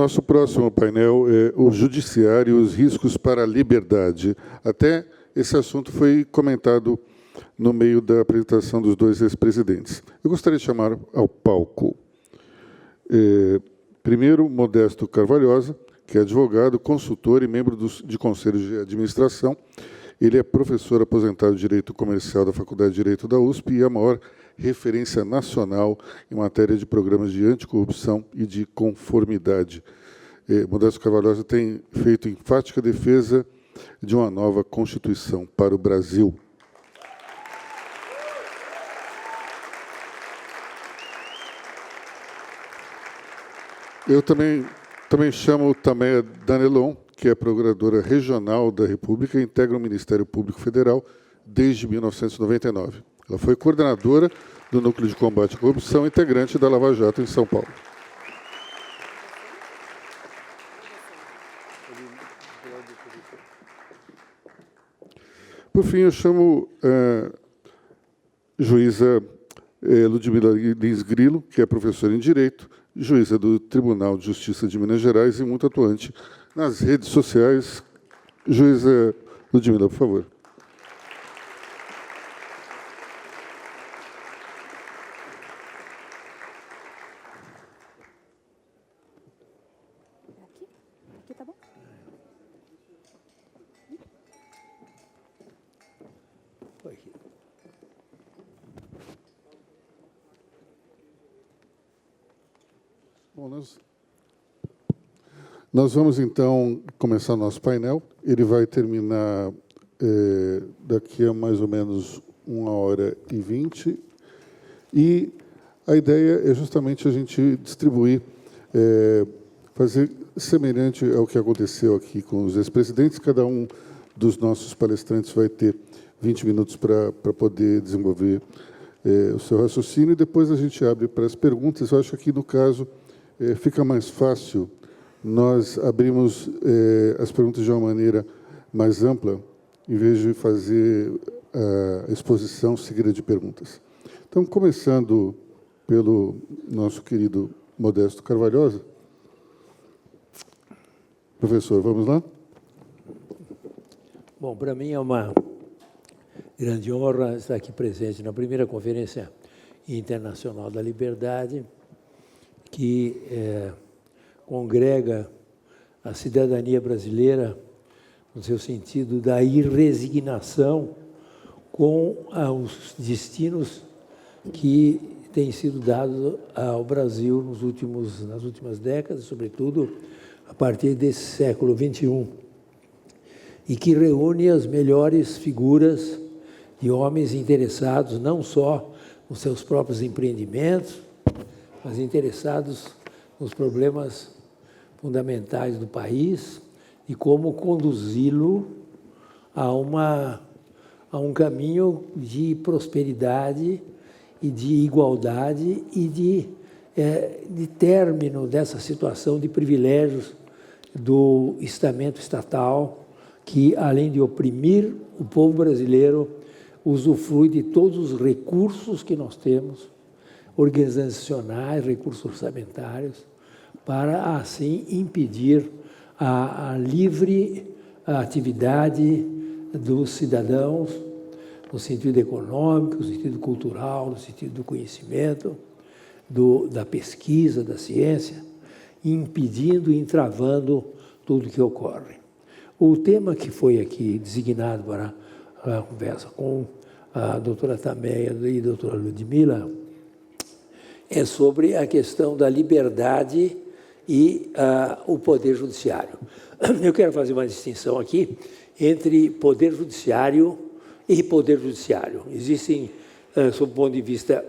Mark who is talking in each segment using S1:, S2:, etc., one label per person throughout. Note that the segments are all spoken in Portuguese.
S1: nosso próximo painel é o Judiciário e os riscos para a liberdade. Até esse assunto foi comentado no meio da apresentação dos dois ex-presidentes. Eu gostaria de chamar ao palco, primeiro, Modesto Carvalhosa, que é advogado, consultor e membro de conselhos de administração. Ele é professor aposentado de Direito Comercial da Faculdade de Direito da USP e a maior referência nacional em matéria de programas de anticorrupção e de conformidade. Modesto Carvalhosa tem feito enfática defesa de uma nova Constituição para o Brasil. Eu também chamo Tameia Danelon, que é procuradora regional da República e integra o Ministério Público Federal desde 1999. Ela foi coordenadora do Núcleo de Combate à Corrupção, integrante da Lava Jato em São Paulo. Por fim, eu chamo juíza Ludmila Lins Grilo, que é professora em Direito, juíza do Tribunal de Justiça de Minas Gerais e muito atuante nas redes sociais. Juíza Ludmila, por favor.
S2: Aqui tá bom?
S1: Bom, nós vamos, então, começar nosso painel. Ele vai terminar daqui a mais ou menos 1h20. E a ideia é justamente a gente distribuir, fazer semelhante ao que aconteceu aqui com os ex-presidentes. Cada um dos nossos palestrantes vai ter 20 minutos para poder desenvolver o seu raciocínio, e depois a gente abre para as perguntas. Eu acho que aqui, no caso, fica mais fácil nós abrimos as perguntas de uma maneira mais ampla, em vez de fazer a exposição seguida de perguntas. Então, começando pelo nosso querido Modesto Carvalhosa. Professor, vamos lá?
S3: Bom, para mim é uma grande honra estar aqui presente na primeira Conferência Internacional da Liberdade, que congrega a cidadania brasileira no seu sentido da irresignação com os destinos que têm sido dados ao Brasil nas últimas décadas, sobretudo a partir desse século XXI, e que reúne as melhores figuras de homens interessados não só nos seus próprios empreendimentos, mas interessados nos problemas fundamentais do país e como conduzi-lo a um caminho de prosperidade e de igualdade e de término dessa situação de privilégios do estamento estatal que, além de oprimir o povo brasileiro, usufrui de todos os recursos que nós temos, organizacionais, recursos orçamentários, para, assim, impedir a livre atividade dos cidadãos, no sentido econômico, no sentido cultural, no sentido do conhecimento, da pesquisa, da ciência, impedindo e entravando tudo o que ocorre. O tema que foi aqui designado para a conversa com a doutora Tameia e a doutora Ludmila é sobre a questão da liberdade e o Poder Judiciário. Eu quero fazer uma distinção aqui entre Poder Judiciário e Poder Judiciário. Existem, sob o ponto de vista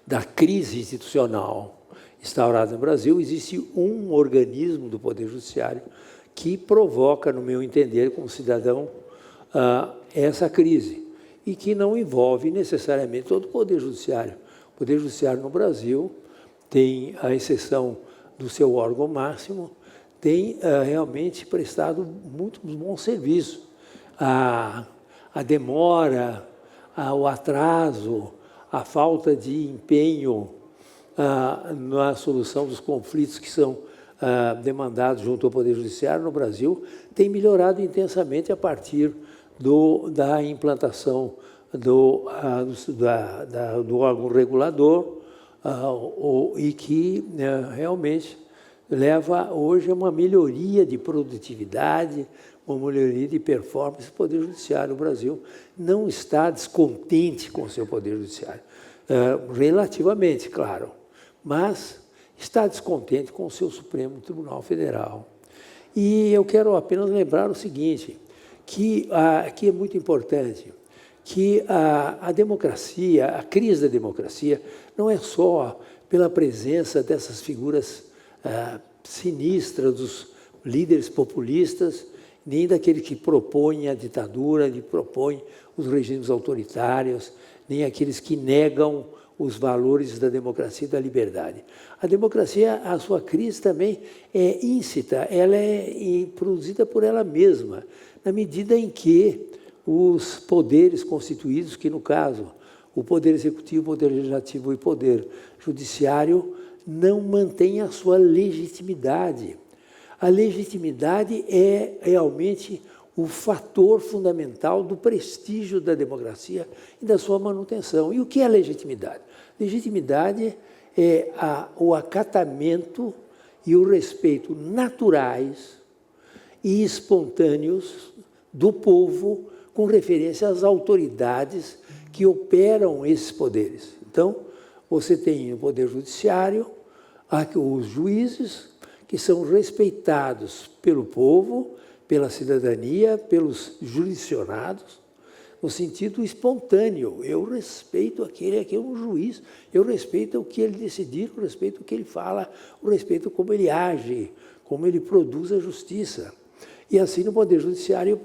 S3: da crise institucional instaurada no Brasil, existe um organismo do Poder Judiciário que provoca, no meu entender, como cidadão, essa crise, e que não envolve necessariamente todo o Poder Judiciário. O Poder Judiciário no Brasil tem, à exceção do seu órgão máximo, tem realmente prestado muito bom serviço. A demora, o atraso, a falta de empenho na solução dos conflitos que são demandados junto ao Poder Judiciário no Brasil têm melhorado intensamente a partir da implantação do órgão regulador, e que realmente leva hoje a uma melhoria de produtividade, uma melhoria de performance do Poder Judiciário. O Brasil não está descontente com o seu Poder Judiciário, relativamente, claro, mas está descontente com o seu Supremo Tribunal Federal. E eu quero apenas lembrar o seguinte, que é muito importante, que a democracia, a crise da democracia, não é só pela presença dessas figuras sinistras, dos líderes populistas, nem daqueles que propõem a ditadura, que propõem os regimes autoritários, nem aqueles que negam os valores da democracia e da liberdade. A democracia, a sua crise também é íncita, ela é produzida por ela mesma, na medida em que os poderes constituídos, que no caso, o Poder Executivo, o Poder Legislativo e o Poder Judiciário, não mantêm a sua legitimidade. A legitimidade é realmente o fator fundamental do prestígio da democracia e da sua manutenção. E o que é legitimidade? Legitimidade é o acatamento e o respeito naturais e espontâneos do povo com referência às autoridades que operam esses poderes. Então, você tem o Poder Judiciário, os juízes, que são respeitados pelo povo, pela cidadania, pelos jurisdicionados, no sentido espontâneo. Eu respeito aquele que é um juiz, eu respeito o que ele decidir, eu respeito o que ele fala, eu respeito como ele age, como ele produz a justiça. E assim no Poder Judiciário e o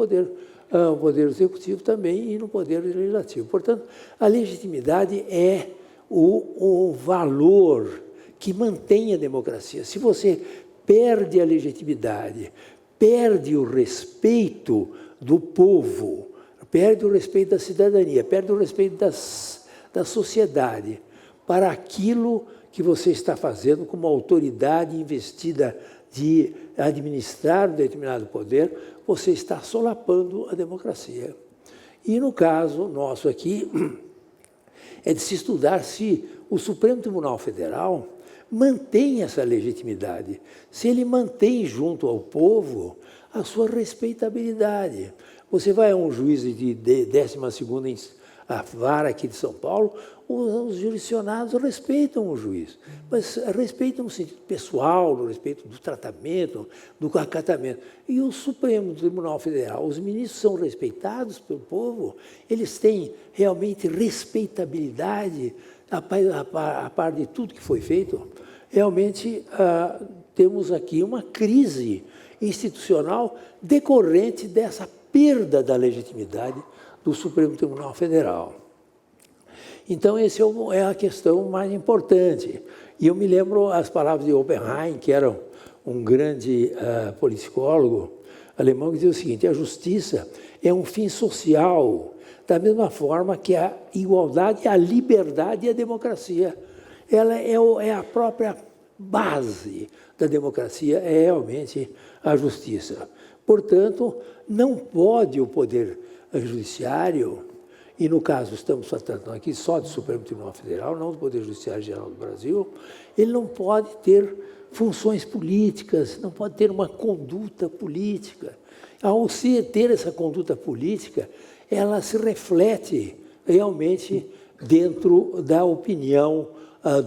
S3: Poder Executivo também e no Poder Legislativo. Portanto, a legitimidade é o valor que mantém a democracia. Se você perde a legitimidade, perde o respeito do povo, perde o respeito da cidadania, perde o respeito da sociedade para aquilo que você está fazendo como autoridade investida de administrar um determinado poder, você está solapando a democracia. E no caso nosso aqui, é de se estudar se o Supremo Tribunal Federal mantém essa legitimidade, se ele mantém junto ao povo a sua respeitabilidade. Você vai a um juiz de 12ª vara aqui de São Paulo, os jurisdicionados respeitam o juiz, mas respeitam no sentido pessoal, no respeito do tratamento, do acatamento. E o Supremo Tribunal Federal, os ministros são respeitados pelo povo, eles têm realmente respeitabilidade a par de tudo que foi feito. Realmente, temos aqui uma crise institucional decorrente dessa perda da legitimidade do Supremo Tribunal Federal. Então, essa é a questão mais importante. E eu me lembro as palavras de Oppenheim, que era um grande politicólogo alemão, que dizia o seguinte: a justiça é um fim social, da mesma forma que a igualdade, a liberdade e a democracia. Ela é a própria base da democracia, é realmente a justiça. Portanto, não pode o Poder Judiciário, e no caso estamos tratando aqui só do Supremo Tribunal Federal, não do Poder Judiciário Geral do Brasil, ele não pode ter funções políticas, não pode ter uma conduta política. Ao se ter essa conduta política, ela se reflete realmente dentro da opinião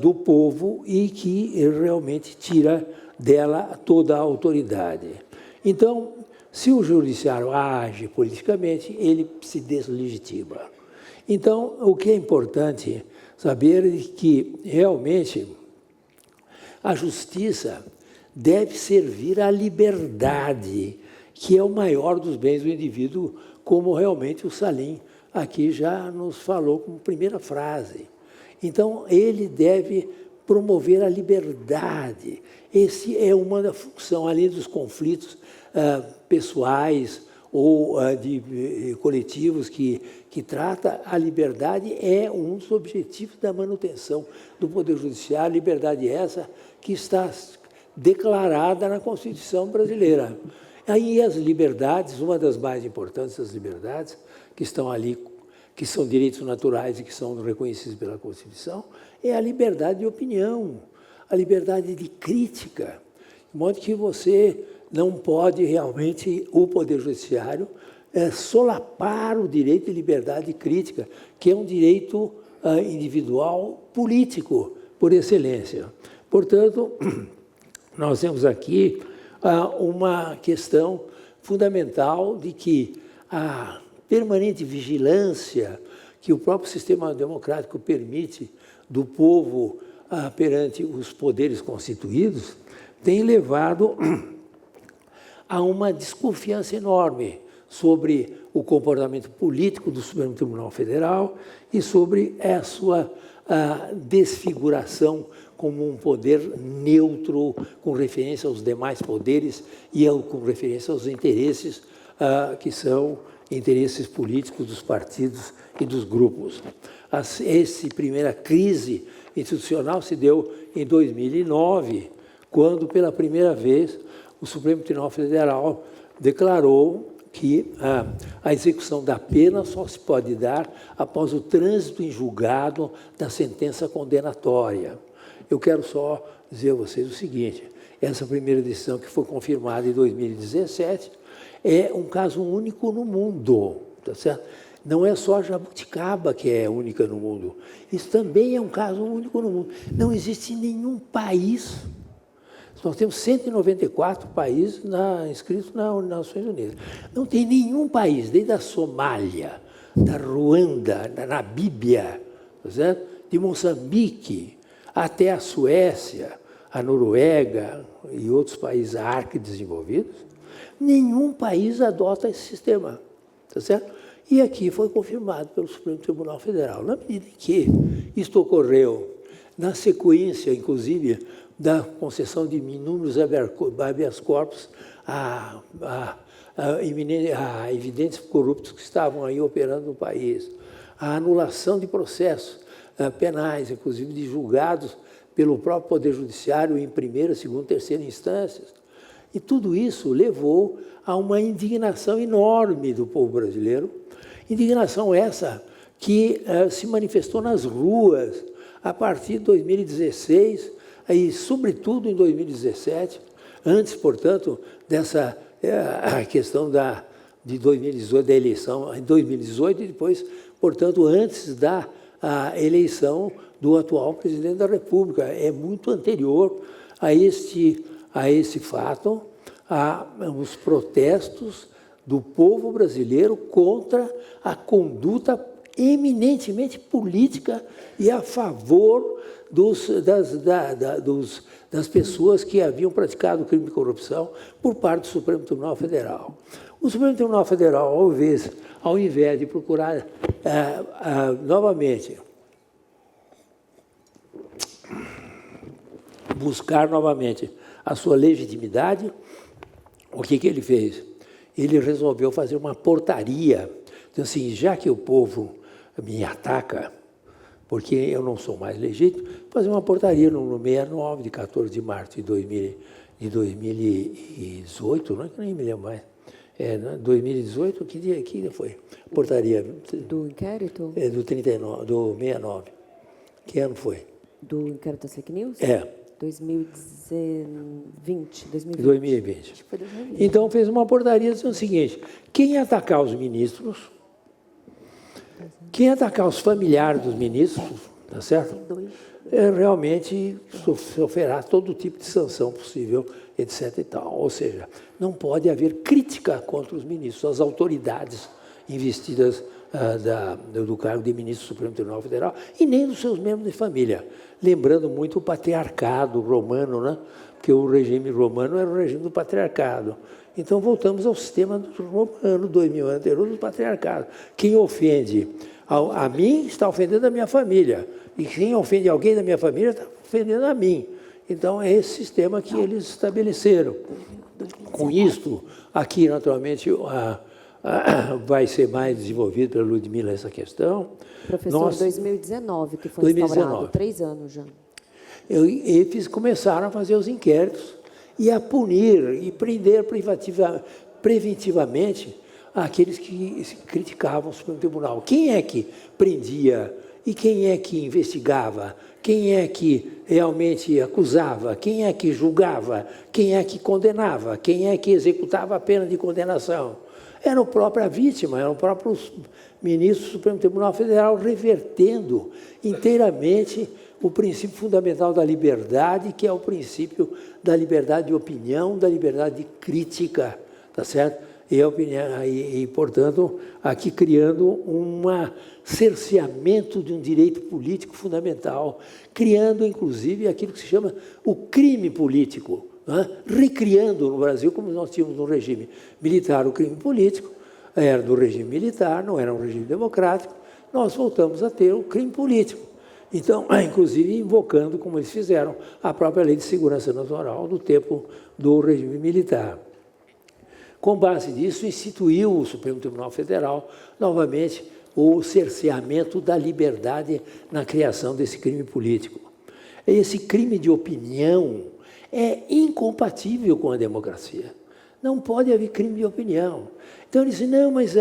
S3: do povo e que realmente tira dela toda a autoridade. Então, se o judiciário age politicamente, ele se deslegitima. Então, o que é importante saber é que, realmente, a justiça deve servir à liberdade, que é o maior dos bens do indivíduo, como realmente o Salim aqui já nos falou como primeira frase. Então, ele deve promover a liberdade. Esse é uma da função, além dos conflitos pessoais ou de coletivos que trata, a liberdade é um dos objetivos da manutenção do Poder Judiciário, liberdade essa que está declarada na Constituição brasileira. Aí as liberdades, uma das mais importantes das liberdades, que estão ali, que são direitos naturais e que são reconhecidos pela Constituição, é a liberdade de opinião, a liberdade de crítica, de modo que você não pode realmente, o Poder Judiciário, solapar o direito de liberdade de crítica, que é um direito individual político, por excelência. Portanto, nós temos aqui uma questão fundamental de que a permanente vigilância que o próprio sistema democrático permite do povo perante os poderes constituídos tem levado a uma desconfiança enorme sobre o comportamento político do Supremo Tribunal Federal e sobre a sua desfiguração como um poder neutro com referência aos demais poderes e com referência aos interesses que são interesses políticos dos partidos e dos grupos. Essa primeira crise institucional se deu em 2009, quando, pela primeira vez, o Supremo Tribunal Federal declarou que a execução da pena só se pode dar após o trânsito em julgado da sentença condenatória. Eu quero só dizer a vocês o seguinte, essa primeira decisão que foi confirmada em 2017 é um caso único no mundo, tá certo? Não é só a Jabuticaba que é única no mundo, isso também é um caso único no mundo. Não existe nenhum país. Nós temos 194 países inscritos nas Nações Unidas. Não tem nenhum país, desde a Somália, da Ruanda, da Namíbia, tá, de Moçambique, até a Suécia, a Noruega e outros países arquidesenvolvidos, nenhum país adota esse sistema. Tá certo? E aqui foi confirmado pelo Supremo Tribunal Federal. Na medida em que isto ocorreu, na sequência, inclusive, da concessão de inúmeros habeas corpus a evidentes corruptos que estavam aí operando no país, a anulação de processos penais, inclusive de julgados pelo próprio Poder Judiciário em primeira, segunda, terceira instâncias. E tudo isso levou a uma indignação enorme do povo brasileiro, indignação essa que se manifestou nas ruas a partir de 2016, e, sobretudo, em 2017, antes, portanto, dessa questão de 2018, da eleição em 2018, e depois, portanto, antes da eleição do atual presidente da República. É muito anterior a esse fato, os protestos do povo brasileiro contra a conduta eminentemente política e a favor das pessoas que haviam praticado crime de corrupção por parte do Supremo Tribunal Federal. O Supremo Tribunal Federal, ao invés de procurar buscar novamente a sua legitimidade, o que ele fez? Ele resolveu fazer uma portaria. Então, assim, já que o povo me ataca, porque eu não sou mais legítimo, fazer uma portaria no 69, de 14 de março de 2018, não é que nem me lembro mais. 2018, que dia foi? Portaria.
S2: Do inquérito?
S3: Do 39, do 69. Que ano foi?
S2: Do inquérito das fake news? 2020.
S3: 2020.
S2: Acho que foi 2020.
S3: Então, fez uma portaria dizendo o seguinte: quem atacar os ministros, quem atacar os familiares dos ministros, tá certo? Realmente sofrerá todo tipo de sanção possível, etc. e tal. Ou seja, não pode haver crítica contra os ministros, as autoridades investidas do cargo de ministro do Supremo Tribunal Federal e nem dos seus membros de família. Lembrando muito o patriarcado romano, né? Porque o regime romano era o regime do patriarcado. Então, voltamos ao sistema romano, 2000 anos anterior, do patriarcado. Quem ofende a mim está ofendendo a minha família. E quem ofende alguém da minha família está ofendendo a mim. Então, é esse sistema que eles estabeleceram. Com isto, aqui, naturalmente, vai ser mais desenvolvido pela Ludmila essa questão.
S2: Professor, 2019 que foi instaurado, 3 anos já.
S3: Eles começaram a fazer os inquéritos e a punir e prender preventivamente aqueles que criticavam o Supremo Tribunal. Quem é que prendia e quem é que investigava? Quem é que realmente acusava? Quem é que julgava? Quem é que condenava? Quem é que executava a pena de condenação? Era a própria vítima, eram os próprios ministros do Supremo Tribunal Federal revertendo inteiramente o princípio fundamental da liberdade, que é o princípio da liberdade de opinião, da liberdade de crítica, tá certo? E, portanto, aqui criando um cerceamento de um direito político fundamental, criando, inclusive, aquilo que se chama o crime político, né? Recriando no Brasil, como nós tínhamos no regime militar, o crime político, era do regime militar, não era um regime democrático, nós voltamos a ter o crime político. Então, inclusive, invocando, como eles fizeram, a própria Lei de Segurança Nacional do tempo do regime militar. Com base nisso, instituiu o Supremo Tribunal Federal, novamente, o cerceamento da liberdade na criação desse crime político. Esse crime de opinião é incompatível com a democracia. Não pode haver crime de opinião. Então, ele disse, não, mas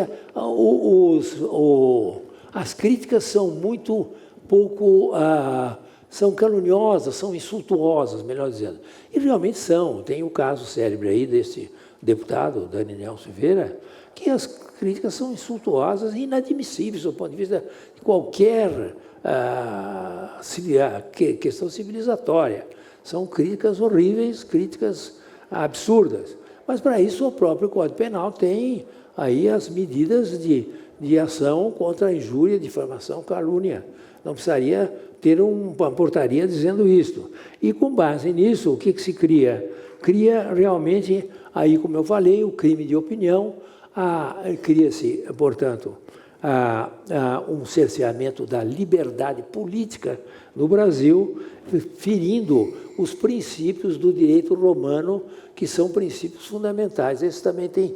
S3: as críticas são muito pouco... são caluniosas, são insultuosas, melhor dizendo. E realmente são. Tem o caso célebre aí desse deputado, Daniel Silveira, que as críticas são insultuosas e inadmissíveis do ponto de vista de qualquer questão civilizatória. São críticas horríveis, críticas absurdas. Mas, para isso, o próprio Código Penal tem aí as medidas de ação contra a injúria, difamação, calúnia. Não precisaria ter uma portaria dizendo isso. E, com base nisso, o que se cria? Cria realmente, aí, como eu falei, o crime de opinião, cria-se, portanto, um cerceamento da liberdade política no Brasil, ferindo os princípios do direito romano, que são princípios fundamentais. Esses também têm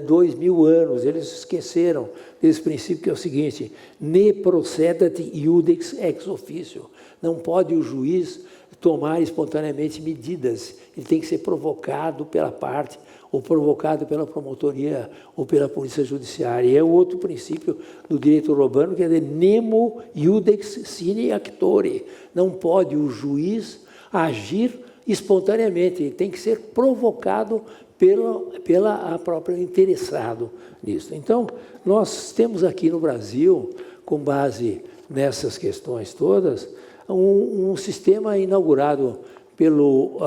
S3: 2000 anos, eles esqueceram desse princípio, que é o seguinte: ne procedat iudex ex officio. Não pode o juiz tomar espontaneamente medidas, ele tem que ser provocado pela parte, ou provocado pela promotoria ou pela polícia judiciária. E é o outro princípio do direito romano, que é de nemo iudex sine actore. Não pode o juiz agir espontaneamente, ele tem que ser provocado pela própria interessado nisso. Então, nós temos aqui no Brasil, com base nessas questões todas, um sistema inaugurado pelo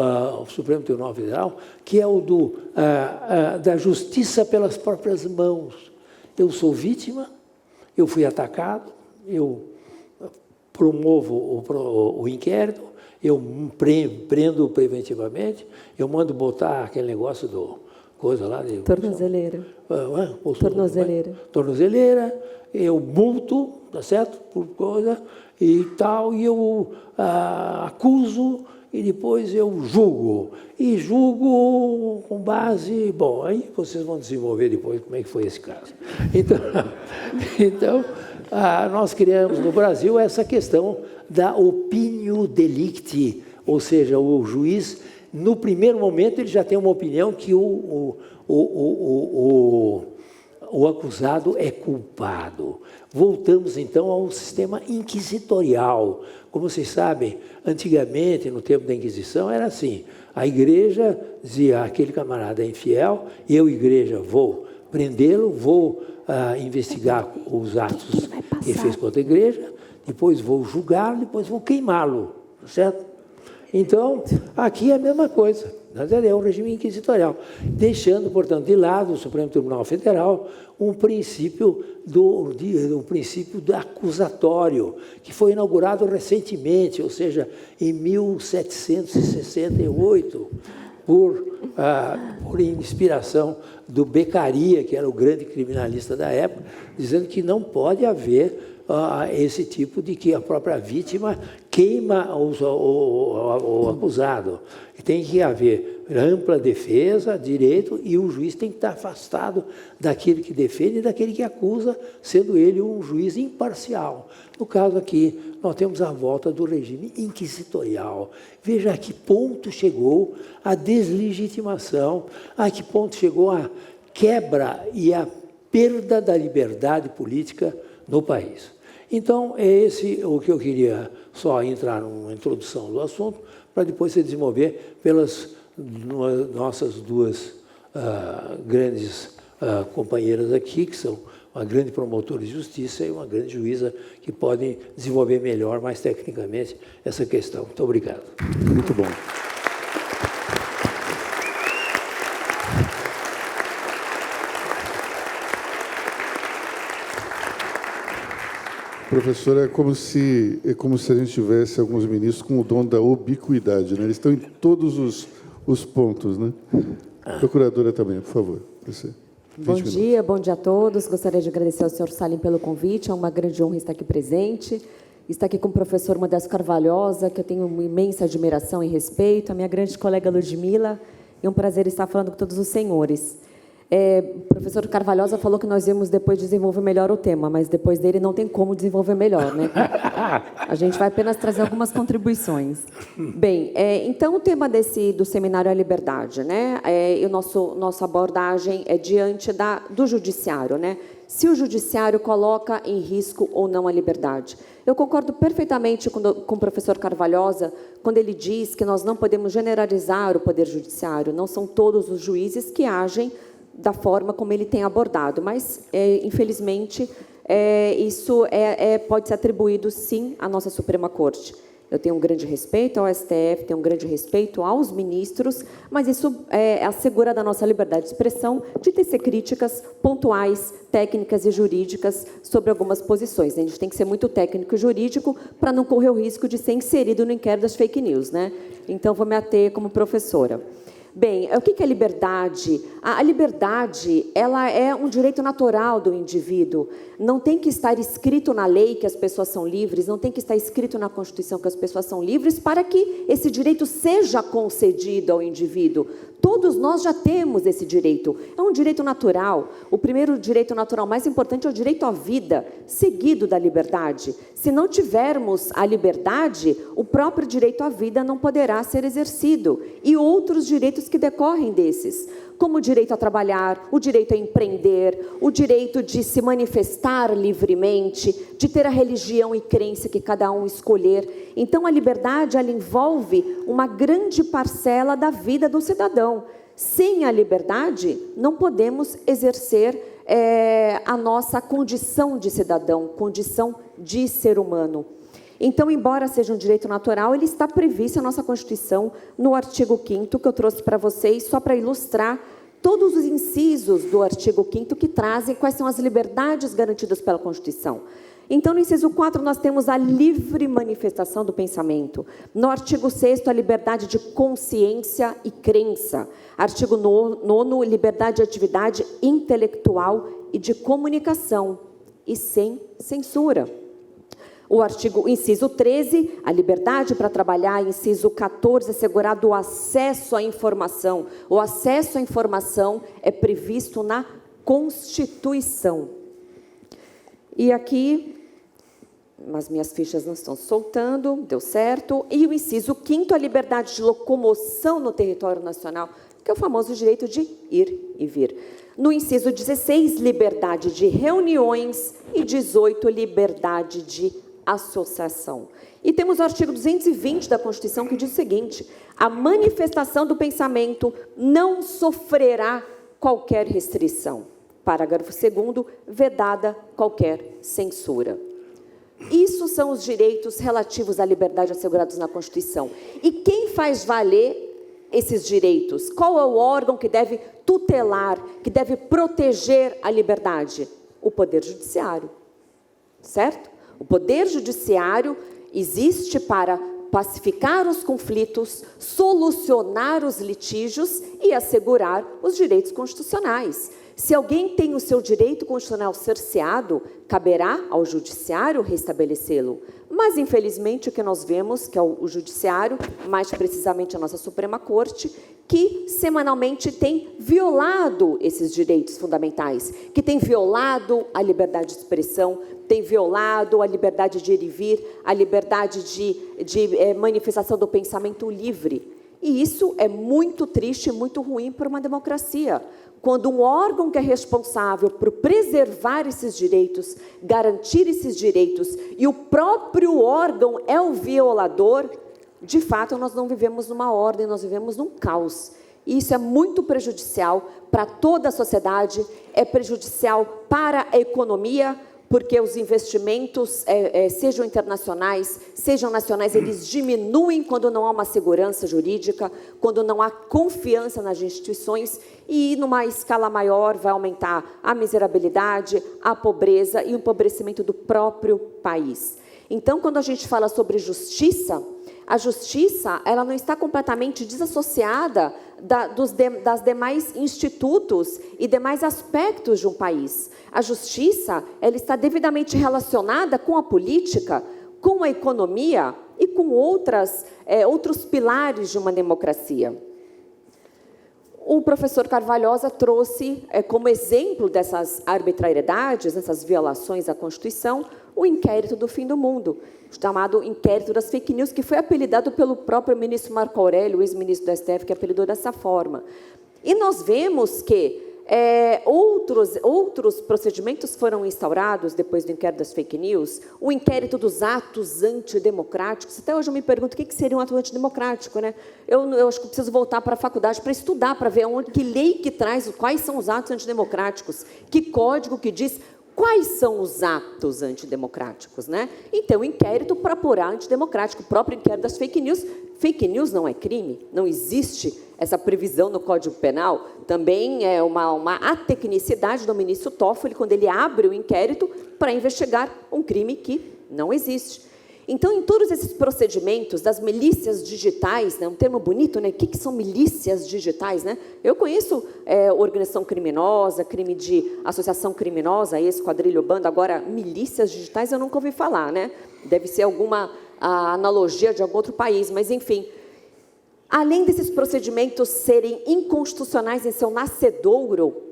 S3: Supremo Tribunal Federal, que é o da justiça pelas próprias mãos. Eu sou vítima, eu fui atacado, eu promovo o inquérito, eu prendo preventivamente, eu mando botar aquele negócio do coisa lá de
S2: tornozeleira.
S3: Tornozeleira, eu multo, tá certo? Por coisa e tal, e eu acuso e depois eu julgo. E julgo com base... Bom, aí vocês vão desenvolver depois como é que foi esse caso. Então nós criamos no Brasil essa questão da opinio delicti, ou seja, o juiz, no primeiro momento, ele já tem uma opinião que o acusado é culpado. Voltamos, então, ao sistema inquisitorial. Como vocês sabem, antigamente, no tempo da Inquisição, era assim: a igreja dizia, aquele camarada é infiel, eu, igreja, vou prendê-lo, vou investigar os atos que ele fez contra a igreja, depois vou julgá-lo, depois vou queimá-lo, certo? Então, aqui é a mesma coisa, é um regime inquisitorial, deixando, portanto, de lado o Supremo Tribunal Federal um princípio do acusatório, que foi inaugurado recentemente, ou seja, em 1768, por inspiração do Beccaria, que era o grande criminalista da época, dizendo que não pode haver esse tipo de que a própria vítima queima o acusado. Tem que haver ampla defesa, direito, e o juiz tem que estar afastado daquele que defende e daquele que acusa, sendo ele um juiz imparcial. No caso aqui, nós temos a volta do regime inquisitorial. Veja a que ponto chegou a deslegitimação, a que ponto chegou a quebra e a perda da liberdade política no país. Então, é esse o que eu queria só entrar numa introdução do assunto, para depois se desenvolver pelas nossas duas grandes companheiras aqui, que são uma grande promotora de justiça e uma grande juíza, que podem desenvolver melhor, mais tecnicamente, essa questão. Muito obrigado.
S1: Muito bom. Professor, é como se a gente tivesse alguns ministros com o dom da ubiquidade, né? Eles estão em todos os pontos, né? Procuradora também, por favor. Você.
S2: Bom dia a todos. Gostaria de agradecer ao senhor Salim pelo convite. É uma grande honra estar aqui presente. Estar aqui com o professor Modesto Carvalhosa, que eu tenho uma imensa admiração e respeito, a minha grande colega Ludmila, e um prazer estar falando com todos os senhores. O professor Carvalhosa falou que nós íamos depois desenvolver melhor o tema, mas depois dele não tem como desenvolver melhor, né? A gente vai apenas trazer algumas contribuições. Bem, então o tema do seminário é a liberdade, né? E nossa abordagem é diante do judiciário, né? Se o judiciário coloca em risco ou não a liberdade. Eu concordo perfeitamente com o professor Carvalhosa quando ele diz que nós não podemos generalizar o poder judiciário, não são todos os juízes que agem da forma como ele tem abordado, mas, infelizmente, isso pode ser atribuído, sim, à nossa Suprema Corte. Eu tenho um grande respeito ao STF, tenho um grande respeito aos ministros, mas isso assegura da nossa liberdade de expressão de tecer críticas pontuais, técnicas e jurídicas sobre algumas posições. A gente tem que ser muito técnico e jurídico para não correr o risco de ser inserido no inquérito das fake news, né? Então, vou me ater como professora. Bem, o que é liberdade? A liberdade, ela é um direito natural do indivíduo. Não tem que estar escrito na lei que as pessoas são livres, não tem que estar escrito na Constituição que as pessoas são livres para que esse direito seja concedido ao indivíduo. Todos nós já temos esse direito. É um direito natural. O primeiro direito natural mais importante é o direito à vida, seguido da liberdade. Se não tivermos a liberdade, o próprio direito à vida não poderá ser exercido. E outros direitos que decorrem desses, como o direito a trabalhar, o direito a empreender, o direito de se manifestar livremente, de ter a religião e crença que cada um escolher. Então, a liberdade, ela envolve uma grande parcela da vida do cidadão. Sem a liberdade, não podemos exercer a nossa condição de cidadão, condição de ser humano. Então, embora seja um direito natural, ele está previsto na nossa Constituição, no artigo 5º, que eu trouxe para vocês, só para ilustrar todos os incisos do artigo 5º que trazem quais são as liberdades garantidas pela Constituição. Então, no inciso 4, nós temos a livre manifestação do pensamento. No artigo 6º, a liberdade de consciência e crença. Artigo 9º, liberdade de atividade intelectual e de comunicação, e sem censura. O inciso 13, a liberdade para trabalhar. Inciso 14, assegurado o acesso à informação. O acesso à informação é previsto na Constituição. E aqui, as minhas fichas não estão soltando, deu certo. E o inciso 5º, a liberdade de locomoção no território nacional, que é o famoso direito de ir e vir. No inciso 16, liberdade de reuniões. E 18, liberdade de associação. E temos o artigo 220 da Constituição, que diz o seguinte: a manifestação do pensamento não sofrerá qualquer restrição. Parágrafo 2º, vedada qualquer censura. Isso são os direitos relativos à liberdade assegurados na Constituição. E quem faz valer esses direitos? Qual é o órgão que deve tutelar, que deve proteger a liberdade? O Poder Judiciário, certo? O Poder Judiciário existe para pacificar os conflitos, solucionar os litígios e assegurar os direitos constitucionais. Se alguém tem o seu direito constitucional cerceado, caberá ao judiciário restabelecê-lo. Mas, infelizmente, o que nós vemos, que é o judiciário, mais precisamente a nossa Suprema Corte, que semanalmente tem violado esses direitos fundamentais, que tem violado a liberdade de expressão, tem violado a liberdade de ir e vir, a liberdade de manifestação do pensamento livre. E isso é muito triste e muito ruim para uma democracia. Quando um órgão que é responsável por preservar esses direitos, garantir esses direitos, e o próprio órgão é o violador, de fato, nós não vivemos numa ordem, nós vivemos num caos. E isso é muito prejudicial para toda a sociedade, é prejudicial para a economia, porque os investimentos, sejam internacionais, sejam nacionais, eles diminuem quando não há uma segurança jurídica, quando não há confiança nas instituições, e, numa escala maior, vai aumentar a miserabilidade, a pobreza e o empobrecimento do próprio país. Então, quando a gente fala sobre justiça, a justiça ela não está completamente desassociada das demais institutos e demais aspectos de um país. A justiça ela está devidamente relacionada com a política, com a economia e com outros pilares de uma democracia. O professor Carvalhosa trouxe como exemplo dessas arbitrariedades, dessas violações à Constituição, o inquérito do fim do mundo, chamado inquérito das fake news, que foi apelidado pelo próprio ministro Marco Aurélio, ex-ministro do STF, que apelidou dessa forma. E nós vemos que outros procedimentos foram instaurados depois do inquérito das fake news, o inquérito dos atos antidemocráticos. Até hoje eu me pergunto o que seria um ato antidemocrático, né? Eu acho que preciso voltar para a faculdade para estudar, para ver que lei que traz, quais são os atos antidemocráticos, que código que diz quais são os atos antidemocráticos, né? Então, o inquérito para apurar antidemocrático, o próprio inquérito das fake news não é crime, não existe essa previsão no Código Penal. Também é uma atecnicidade do ministro Toffoli, quando ele abre o inquérito para investigar um crime que não existe. Então, em todos esses procedimentos das milícias digitais, né, um termo bonito, né? O que são milícias digitais, né? Eu conheço organização criminosa, crime de associação criminosa, esquadrilha, banda. Agora, milícias digitais eu nunca ouvi falar, né? Deve ser alguma analogia de algum outro país, mas, enfim. Além desses procedimentos serem inconstitucionais em seu nascedouro,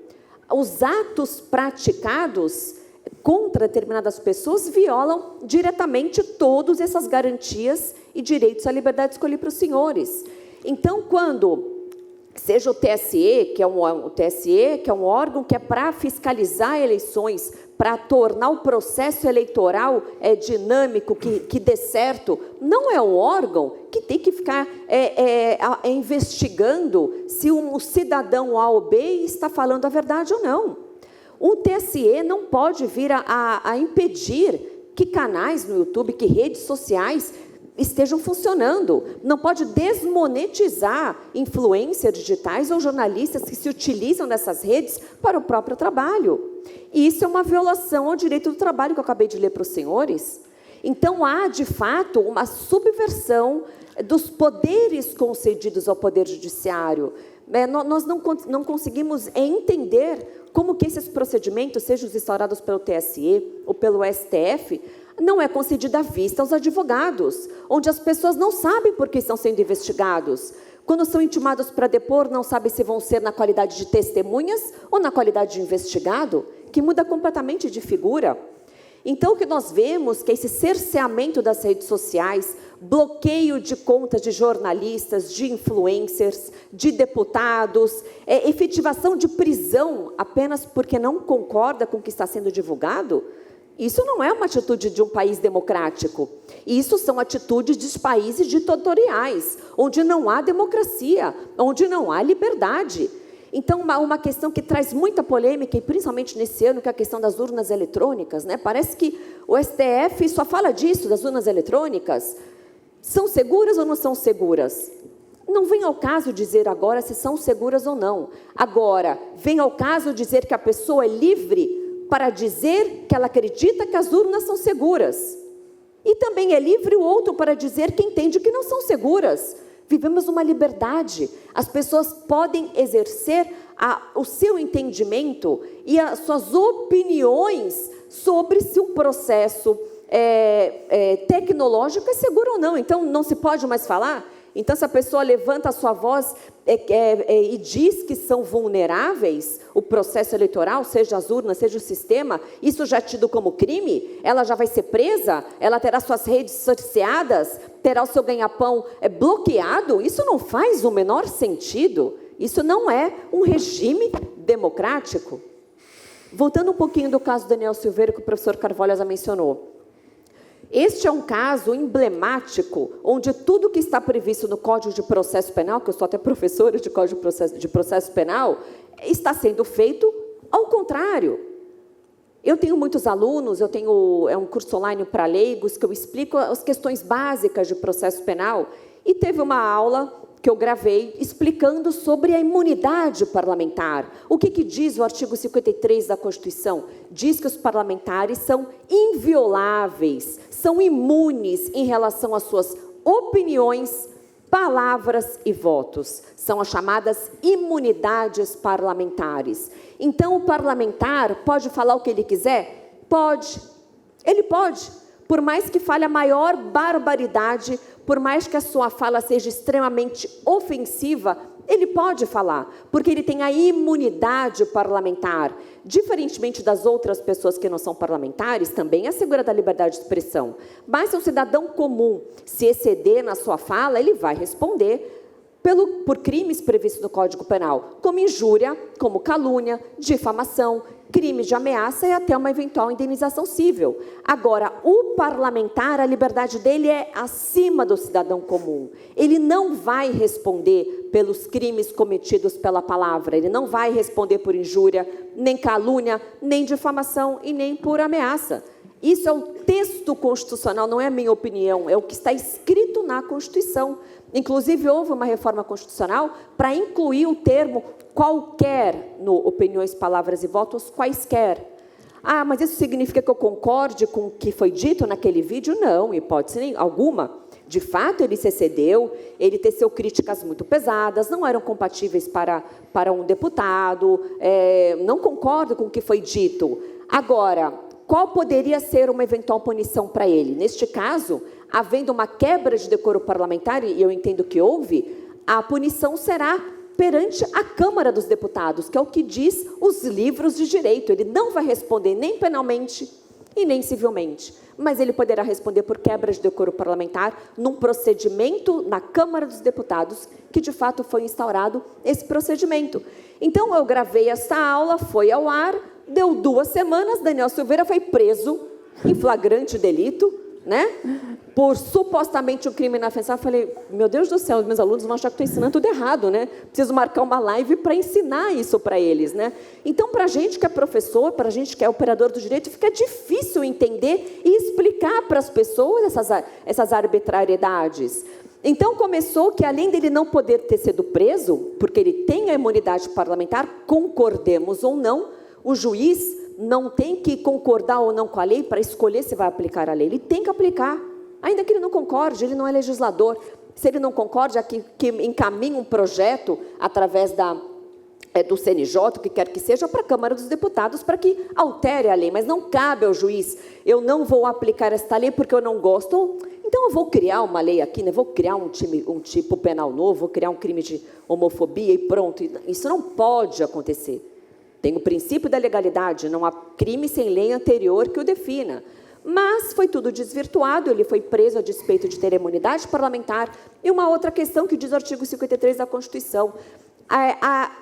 S2: os atos praticados contra determinadas pessoas violam diretamente todas essas garantias e direitos à liberdade de escolher para os senhores. Então, quando seja o TSE, que é um órgão que é para fiscalizar eleições, para tornar o processo eleitoral dinâmico, que dê certo, não é um órgão que tem que ficar investigando se um cidadão A ou B está falando a verdade ou não. O TSE não pode vir a impedir que canais no YouTube, que redes sociais estejam funcionando. Não pode desmonetizar influencers digitais ou jornalistas que se utilizam dessas redes para o próprio trabalho. E isso é uma violação ao direito do trabalho que eu acabei de ler para os senhores. Então, há, de fato, uma subversão dos poderes concedidos ao Poder Judiciário. Nós não conseguimos entender como que esses procedimentos, sejam instaurados pelo TSE ou pelo STF, não é concedida à vista aos advogados, onde as pessoas não sabem por que estão sendo investigados. Quando são intimados para depor, não sabem se vão ser na qualidade de testemunhas ou na qualidade de investigado, que muda completamente de figura. Então, o que nós vemos que é esse cerceamento das redes sociais, bloqueio de contas de jornalistas, de influencers, de deputados, efetivação de prisão apenas porque não concorda com o que está sendo divulgado, isso não é uma atitude de um país democrático. Isso são atitudes de países ditatoriais, onde não há democracia, onde não há liberdade. Então, uma questão que traz muita polêmica, e principalmente nesse ano, que é a questão das urnas eletrônicas, né? Parece que o STF só fala disso, das urnas eletrônicas. São seguras ou não são seguras? Não vem ao caso dizer agora se são seguras ou não. Agora, vem ao caso dizer que a pessoa é livre para dizer que ela acredita que as urnas são seguras. E também é livre o outro para dizer que entende que não são seguras. vivemos uma liberdade. As pessoas podem exercer o seu entendimento e as suas opiniões sobre se o processo tecnológico é seguro ou não. Então, não se pode mais falar? Então, se a pessoa levanta a sua voz e diz que são vulneráveis, o processo eleitoral, seja as urnas, seja o sistema, isso já é tido como crime? Ela já vai ser presa? Ela terá suas redes cerceadas? Terá o seu ganha-pão bloqueado? Isso não faz o menor sentido. Isso não é um regime democrático. Voltando um pouquinho do caso do Daniel Silveira, que o professor Carvalhosa mencionou. Este é um caso emblemático, onde tudo que está previsto no Código de Processo Penal, que eu sou até professora de Código de Processo Penal, está sendo feito ao contrário. Eu tenho muitos alunos, é um curso online para leigos, que eu explico as questões básicas de processo penal, e teve uma aula que eu gravei explicando sobre a imunidade parlamentar. O que diz o artigo 53 da Constituição? Diz que os parlamentares são invioláveis, são imunes em relação às suas opiniões, palavras e votos. São as chamadas imunidades parlamentares. Então, o parlamentar pode falar o que ele quiser? Pode. Ele pode. Por mais que fale a maior barbaridade, por mais que a sua fala seja extremamente ofensiva, ele pode falar, porque ele tem a imunidade parlamentar. Diferentemente das outras pessoas que não são parlamentares, também é assegurada a liberdade de expressão. Mas se um cidadão comum se exceder na sua fala, ele vai responder por crimes previstos no Código Penal, como injúria, como calúnia, difamação, crime de ameaça e até uma eventual indenização civil. Agora, o parlamentar, a liberdade dele é acima do cidadão comum. Ele não vai responder pelos crimes cometidos pela palavra, ele não vai responder por injúria, nem calúnia, nem difamação e nem por ameaça. Isso é o texto constitucional, não é a minha opinião, é o que está escrito na Constituição. Inclusive, houve uma reforma constitucional para incluir o termo qualquer no opiniões, palavras e votos, quaisquer. Ah, mas isso significa que eu concorde com o que foi dito naquele vídeo? Não, hipótese alguma. De fato, ele se excedeu, ele teceu críticas muito pesadas, não eram compatíveis para um deputado, não concordo com o que foi dito. Agora, qual poderia ser uma eventual punição para ele? Neste caso, havendo uma quebra de decoro parlamentar, e eu entendo que houve, a punição será perante a Câmara dos Deputados, que é o que diz os livros de direito. Ele não vai responder nem penalmente e nem civilmente, mas ele poderá responder por quebra de decoro parlamentar num procedimento na Câmara dos Deputados, que de fato foi instaurado esse procedimento. Então, eu gravei essa aula, foi ao ar, deu 2 semanas, Daniel Silveira foi preso em flagrante delito, né? Por supostamente um crime inafensável. Eu falei, meu Deus do céu, meus alunos vão achar que estou ensinando tudo errado, né? Preciso marcar uma live para ensinar isso para eles, né? Então, para a gente que é professor, para a gente que é operador do direito, fica difícil entender e explicar para as pessoas essas arbitrariedades. Então, começou que, além dele não poder ter sido preso, porque ele tem a imunidade parlamentar, concordemos ou não, o juiz não tem que concordar ou não com a lei para escolher se vai aplicar a lei. Ele tem que aplicar, ainda que ele não concorde, ele não é legislador. Se ele não concorda, que encaminhe um projeto através do CNJ, o que quer que seja, para a Câmara dos Deputados, para que altere a lei. Mas não cabe ao juiz, eu não vou aplicar esta lei porque eu não gosto, então eu vou criar uma lei aqui, né? Vou criar um tipo penal novo, vou criar um crime de homofobia e pronto. Isso não pode acontecer. Tem o princípio da legalidade, não há crime sem lei anterior que o defina. Mas foi tudo desvirtuado, ele foi preso a despeito de ter imunidade parlamentar. E uma outra questão que diz o artigo 53 da Constituição.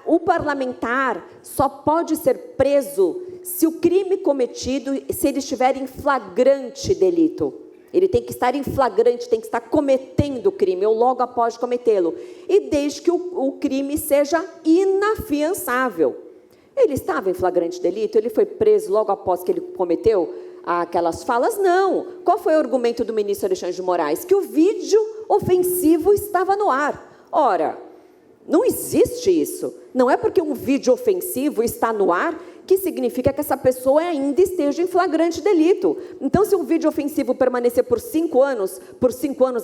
S2: O parlamentar só pode ser preso se o crime cometido, se ele estiver em flagrante delito. Ele tem que estar em flagrante, tem que estar cometendo o crime, ou logo após cometê-lo. E desde que o crime seja inafiançável. Ele estava em flagrante delito? Ele foi preso logo após que ele cometeu aquelas falas? Não. Qual foi o argumento do ministro Alexandre de Moraes? Que o vídeo ofensivo estava no ar. Ora, não existe isso. Não é porque um vídeo ofensivo está no ar que significa que essa pessoa ainda esteja em flagrante delito. Então, se um vídeo ofensivo permanecer por 5 anos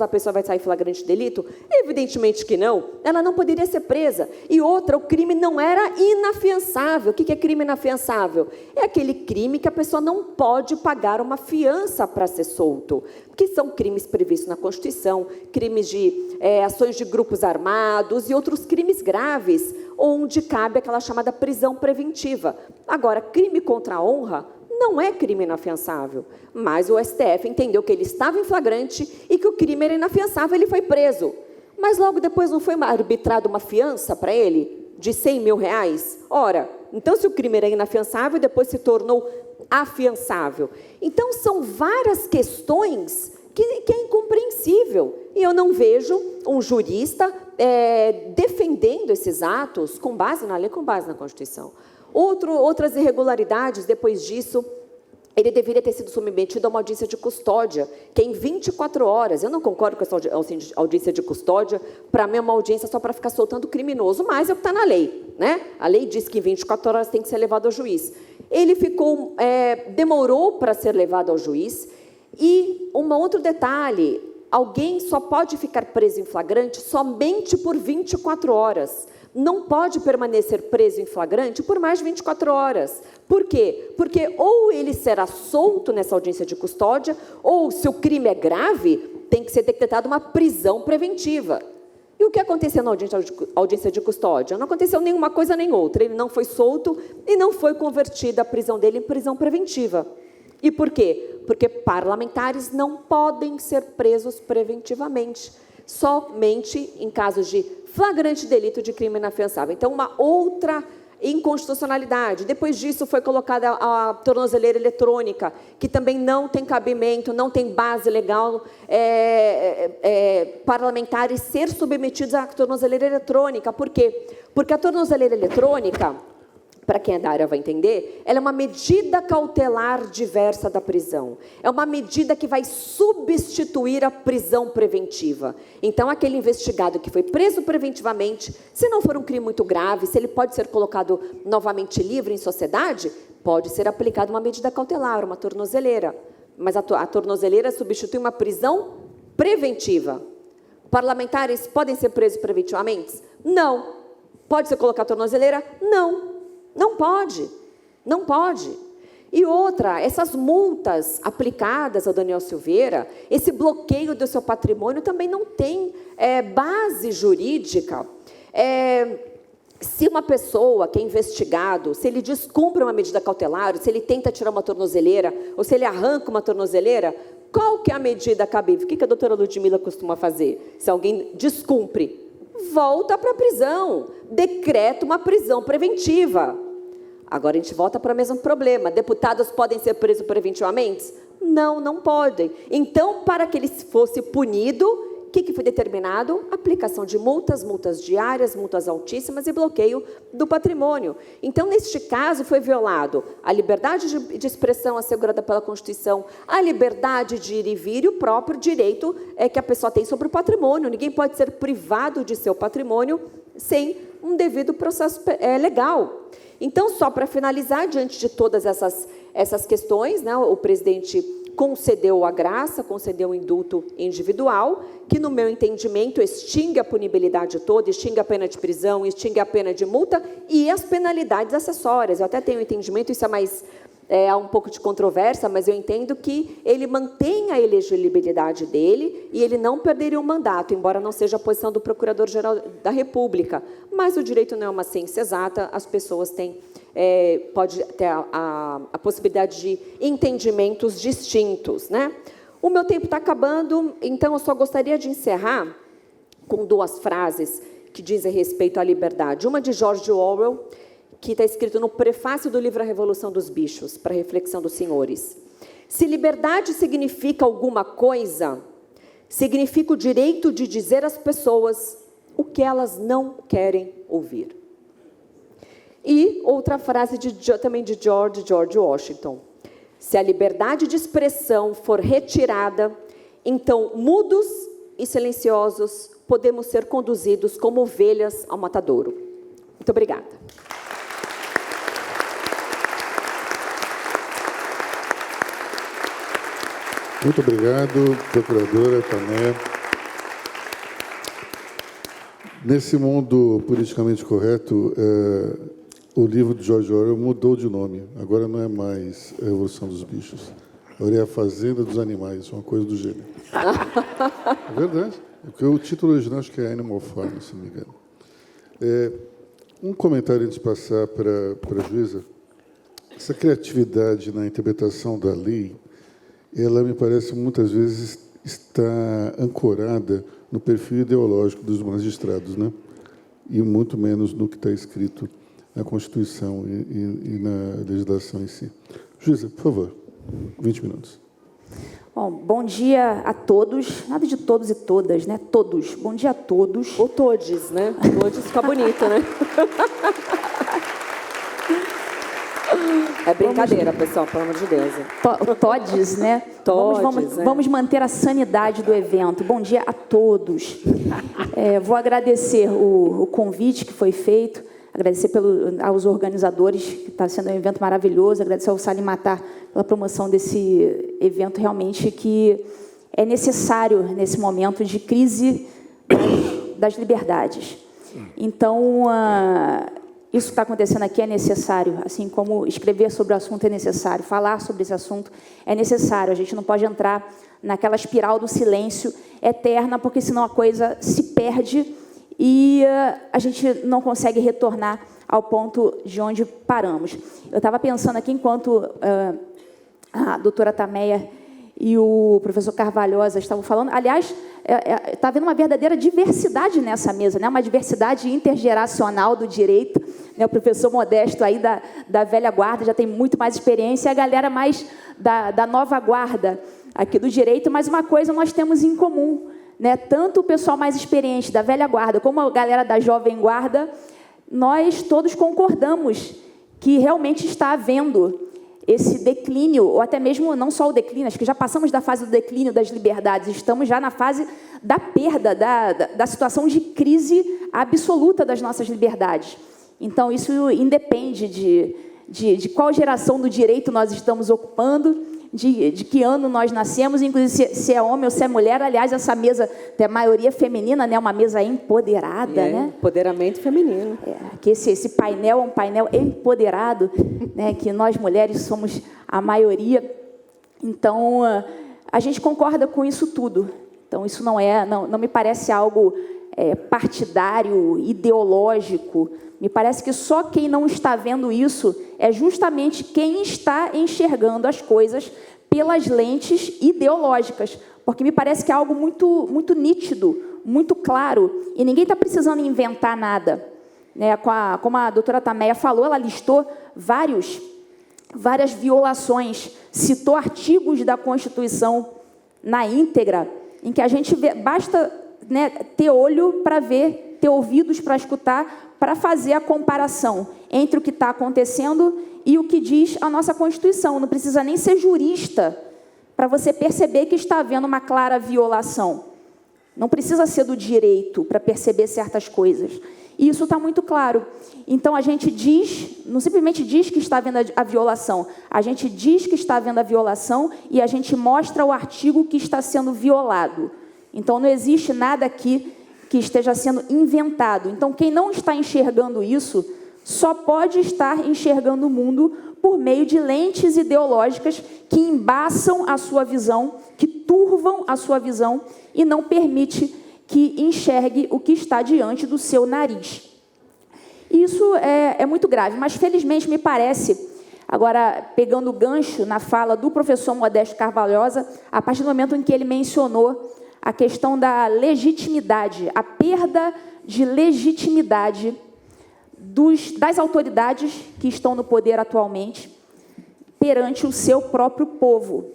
S2: a pessoa vai sair em flagrante delito? Evidentemente que não. Ela não poderia ser presa. E outra, o crime não era inafiançável. O que é crime inafiançável? É aquele crime que a pessoa não pode pagar uma fiança para ser solto, que são crimes previstos na Constituição, crimes de ações de grupos armados e outros crimes graves, onde cabe aquela chamada prisão preventiva. Agora, crime contra a honra não é crime inafiançável, mas o STF entendeu que ele estava em flagrante e que o crime era inafiançável, ele foi preso. Mas logo depois não foi arbitrada uma fiança para ele de R$100 mil? Ora, então se o crime era inafiançável, depois se tornou afiançável. Então são várias questões que é incompreensível. E eu não vejo um jurista defendendo esses atos com base na lei, com base na Constituição. Outras irregularidades, depois disso, ele deveria ter sido submetido a uma audiência de custódia, que é em 24 horas. Eu não concordo com essa audiência de custódia. Para mim, é uma audiência só para ficar soltando criminoso, mas é o que está na lei, né? A lei diz que em 24 horas tem que ser levado ao juiz. Ele demorou para ser levado ao juiz. E outro detalhe, alguém só pode ficar preso em flagrante somente por 24 horas. Não pode permanecer preso em flagrante por mais de 24 horas. Por quê? Porque ou ele será solto nessa audiência de custódia, ou, se o crime é grave, tem que ser decretada uma prisão preventiva. E o que aconteceu na audiência de custódia? Não aconteceu nenhuma coisa nem outra. Ele não foi solto e não foi convertida a prisão dele em prisão preventiva. E por quê? Porque parlamentares não podem ser presos preventivamente, somente em casos de flagrante delito de crime inafiançável. Então, uma outra inconstitucionalidade. Depois disso, foi colocada a tornozeleira eletrônica, que também não tem cabimento, não tem base legal, parlamentares ser submetidos à tornozeleira eletrônica. Por quê? Porque a tornozeleira eletrônica, para quem é da área vai entender, ela é uma medida cautelar diversa da prisão. É uma medida que vai substituir a prisão preventiva. Então, aquele investigado que foi preso preventivamente, se não for um crime muito grave, se ele pode ser colocado novamente livre em sociedade, pode ser aplicada uma medida cautelar, uma tornozeleira. Mas a tornozeleira substitui uma prisão preventiva. Parlamentares podem ser presos preventivamente? Não. Pode ser colocada a tornozeleira? Não. Não pode, não pode. E outra, essas multas aplicadas ao Daniel Silveira, esse bloqueio do seu patrimônio também não tem base jurídica. Se uma pessoa que é investigado, se ele descumpre uma medida cautelar, se ele tenta tirar uma tornozeleira, ou se ele arranca uma tornozeleira, qual que é a medida cabível? O que a doutora Ludmila costuma fazer? Se alguém descumpre, volta para a prisão, decreta uma prisão preventiva. Agora a gente volta para o mesmo problema. Deputados podem ser presos preventivamente? Não, não podem. Então, para que ele fosse punido, o que foi determinado? Aplicação de multas, multas diárias, multas altíssimas e bloqueio do patrimônio. Então, neste caso, foi violado a liberdade de expressão assegurada pela Constituição, a liberdade de ir e vir e o próprio direito que a pessoa tem sobre o patrimônio. Ninguém pode ser privado de seu patrimônio sem um devido processo legal. Então, só para finalizar, diante de todas essas questões, né, o presidente concedeu a graça, concedeu o indulto individual, que, no meu entendimento, extingue a punibilidade toda, extingue a pena de prisão, extingue a pena de multa e as penalidades acessórias. Eu até tenho entendimento, isso é mais... há um pouco de controvérsia, mas eu entendo que ele mantém a elegibilidade dele e ele não perderia o mandato, embora não seja a posição do Procurador-Geral da República. Mas o direito não é uma ciência exata, as pessoas têm, pode ter a possibilidade de entendimentos distintos, né? O meu tempo está acabando, então eu só gostaria de encerrar com 2 frases que dizem respeito à liberdade. Uma de George Orwell, que está escrito no prefácio do livro A Revolução dos Bichos, para a reflexão dos senhores. Se liberdade significa alguma coisa, significa o direito de dizer às pessoas o que elas não querem ouvir. E outra frase também de George Washington. Se a liberdade de expressão for retirada, então mudos e silenciosos podemos ser conduzidos como ovelhas ao matadouro. Muito obrigada.
S1: Muito obrigado, procuradora Tameia. Nesse mundo politicamente correto, o livro de George Orwell mudou de nome. Agora não é mais a Revolução dos Bichos. Agora é a Fazenda dos Animais, uma coisa do gênero. É verdade. Porque o título original acho que é Animal Farm, se não me engano. Um comentário antes de passar para a juíza. Essa criatividade na interpretação da lei, ela me parece muitas vezes está ancorada no perfil ideológico dos magistrados, né? E muito menos no que está escrito na Constituição e na legislação em si. Juíza, por favor, 20 minutos.
S4: Bom dia a todos, nada de todos e todas, né? Todos. Bom dia a todos.
S2: Ou todes, né? Todes fica bonito, né? É brincadeira, pessoal, pelo amor de Deus.
S4: Todes, né?
S2: Todes,
S4: vamos manter a sanidade do evento. Bom dia a todos. Vou agradecer o convite que foi feito, agradecer aos organizadores, que está sendo um evento maravilhoso, agradecer ao Salim Matar pela promoção desse evento, realmente, que é necessário nesse momento de crise das liberdades. Então, isso que está acontecendo aqui é necessário, assim como escrever sobre o assunto é necessário, falar sobre esse assunto é necessário. A gente não pode entrar naquela espiral do silêncio eterna, porque senão a coisa se perde e a gente não consegue retornar ao ponto de onde paramos. Eu estava pensando aqui, enquanto a doutora Tameia e o professor Carvalhosa estavam falando, aliás, está havendo uma verdadeira diversidade nessa mesa, né? Uma diversidade intergeracional do direito, né? O professor Modesto aí da velha guarda já tem muito mais experiência, e a galera mais da nova guarda aqui do direito, mas uma coisa nós temos em comum, né? Tanto o pessoal mais experiente da velha guarda como a galera da jovem guarda, nós todos concordamos que realmente está havendo esse declínio, ou até mesmo não só o declínio, acho que já passamos da fase do declínio das liberdades, estamos já na fase da perda, da situação de crise absoluta das nossas liberdades. Então, isso independe de qual geração do direito nós estamos ocupando, de que ano nós nascemos, inclusive se é homem ou se é mulher. Aliás, essa mesa tem a maioria feminina, né? Uma mesa empoderada, né?
S2: Empoderamento feminino.
S4: Que esse painel é um painel empoderado, né? Que nós mulheres somos a maioria. Então, a gente concorda com isso tudo. Então, isso não me parece algo partidário, ideológico. Me parece que só quem não está vendo isso é justamente quem está enxergando as coisas pelas lentes ideológicas, porque me parece que é algo muito, muito nítido, muito claro, e ninguém está precisando inventar nada, né? Como a doutora Tameia falou, ela listou várias violações, citou artigos da Constituição na íntegra, em que a gente vê, basta, né, ter olho para ver, ter ouvidos para escutar, para fazer a comparação entre o que está acontecendo e o que diz a nossa Constituição. Não precisa nem ser jurista para você perceber que está havendo uma clara violação. Não precisa ser do direito para perceber certas coisas. E isso está muito claro. Então, a gente diz, não simplesmente diz que está havendo a violação, a gente diz que está havendo a violação e a gente mostra o artigo que está sendo violado. Então, não existe nada aqui que esteja sendo inventado. Então, quem não está enxergando isso, só pode estar enxergando o mundo por meio de lentes ideológicas que embaçam a sua visão, que turvam a sua visão e não permite que enxergue o que está diante do seu nariz. Isso é muito grave, mas, felizmente, me parece, agora, pegando o gancho na fala do professor Modesto Carvalhosa, a partir do momento em que ele mencionou a questão da legitimidade, a perda de legitimidade das autoridades que estão no poder atualmente perante o seu próprio povo.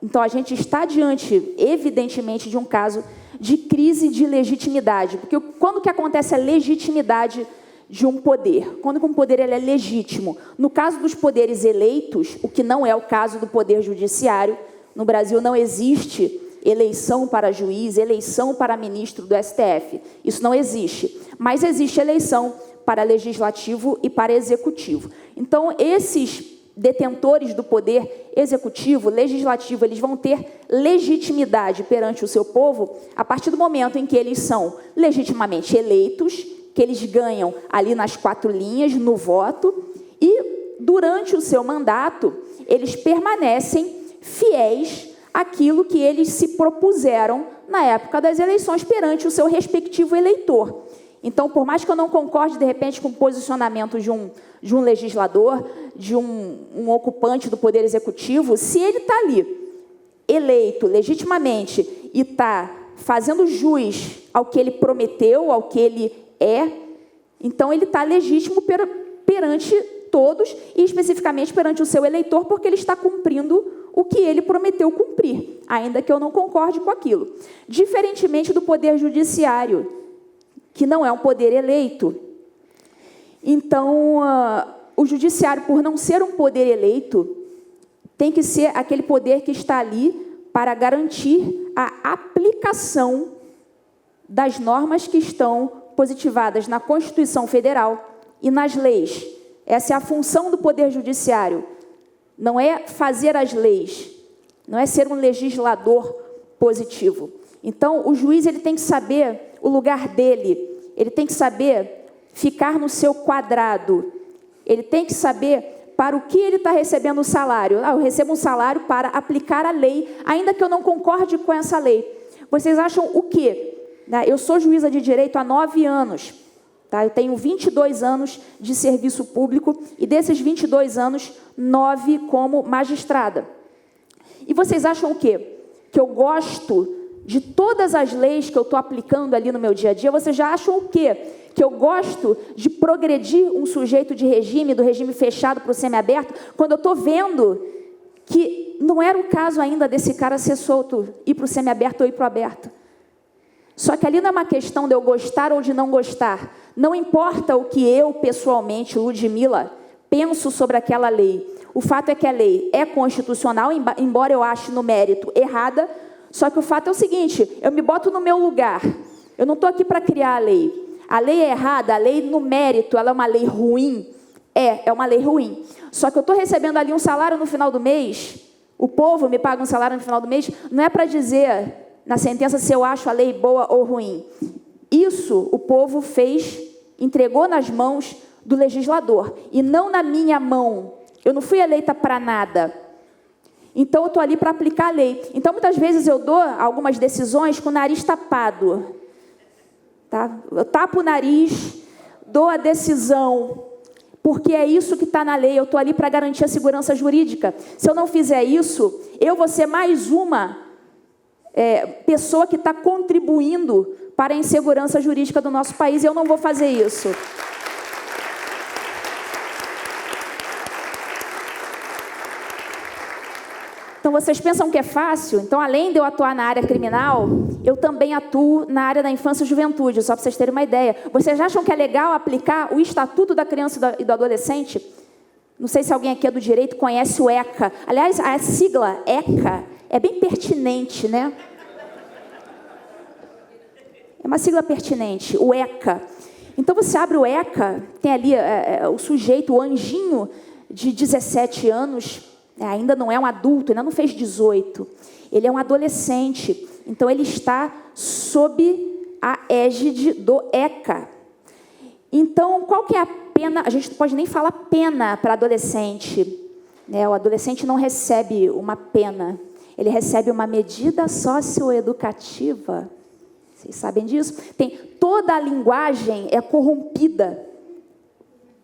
S4: Então, a gente está diante, evidentemente, de um caso de crise de legitimidade, porque quando que acontece a legitimidade de um poder? Quando que um poder ele é legítimo? No caso dos poderes eleitos, o que não é o caso do poder judiciário, no Brasil não existe eleição para juiz, eleição para ministro do STF. Isso não existe. Mas existe eleição para legislativo e para executivo. Então, esses detentores do poder executivo, legislativo, eles vão ter legitimidade perante o seu povo a partir do momento em que eles são legitimamente eleitos, que eles ganham ali nas 4 linhas, no voto, e durante o seu mandato, eles permanecem fiéis àquilo que eles se propuseram na época das eleições perante o seu respectivo eleitor. Então, por mais que eu não concorde, de repente, com o posicionamento de um legislador, de um ocupante do Poder Executivo, se ele está ali, eleito legitimamente, e está fazendo jus ao que ele prometeu, ao que ele é, então ele está legítimo perante todos, e especificamente perante o seu eleitor, porque ele está cumprindo o que ele prometeu cumprir, ainda que eu não concorde com aquilo. Diferentemente do Poder Judiciário, que não é um poder eleito. Então, o judiciário, por não ser um poder eleito, tem que ser aquele poder que está ali para garantir a aplicação das normas que estão positivadas na Constituição Federal e nas leis. Essa é a função do Poder Judiciário. Não é fazer as leis, não é ser um legislador positivo. Então, o juiz ele tem que saber o lugar dele, ele tem que saber ficar no seu quadrado, ele tem que saber para o que ele está recebendo o salário. Eu recebo um salário para aplicar a lei, ainda que eu não concorde com essa lei. Vocês acham o quê? Eu sou juíza de direito há 9 anos. Tá? Eu tenho 22 anos de serviço público e desses 22 anos, 9 como magistrada. E vocês acham o quê? Que eu gosto de todas as leis que eu estou aplicando ali no meu dia a dia? Vocês já acham o quê? Que eu gosto de progredir um sujeito de regime, do regime fechado para o semiaberto, quando eu estou vendo que não era o caso ainda desse cara ser solto, ir para o semiaberto ou ir para o aberto. Só que ali não é uma questão de eu gostar ou de não gostar. Não importa o que eu, pessoalmente, Ludmila, penso sobre aquela lei. O fato é que a lei é constitucional, embora eu ache no mérito errada, só que o fato é o seguinte, eu me boto no meu lugar. Eu não estou aqui para criar a lei. A lei é errada, a lei no mérito, ela é uma lei ruim? É uma lei ruim. Só que eu estou recebendo ali um salário no final do mês, o povo me paga um salário no final do mês, não é para dizer na sentença se eu acho a lei boa ou ruim. Isso o povo fez, entregou nas mãos do legislador, e não na minha mão. Eu não fui eleita para nada. Então, eu estou ali para aplicar a lei. Então, muitas vezes eu dou algumas decisões com o nariz tapado. Tá? Eu tapo o nariz, dou a decisão, porque é isso que está na lei. Eu estou ali para garantir a segurança jurídica. Se eu não fizer isso, eu vou ser mais uma pessoa que está contribuindo para a insegurança jurídica do nosso país, e eu não vou fazer isso. Então, vocês pensam que é fácil? Então, além de eu atuar na área criminal, eu também atuo na área da infância e juventude, só para vocês terem uma ideia. Vocês acham que é legal aplicar o Estatuto da Criança e do Adolescente? Não sei se alguém aqui é do direito, conhece o ECA. Aliás, a sigla ECA é bem pertinente, né? É uma sigla pertinente, o ECA. Então, você abre o ECA, tem ali o sujeito, o anjinho de 17 anos, ainda não é um adulto, ainda não fez 18. Ele é um adolescente. Então, ele está sob a égide do ECA. Então, qual que é a pena? A gente não pode nem falar pena para adolescente. O adolescente não recebe uma pena. Ele recebe uma medida socioeducativa. Vocês sabem disso? Toda a linguagem é corrompida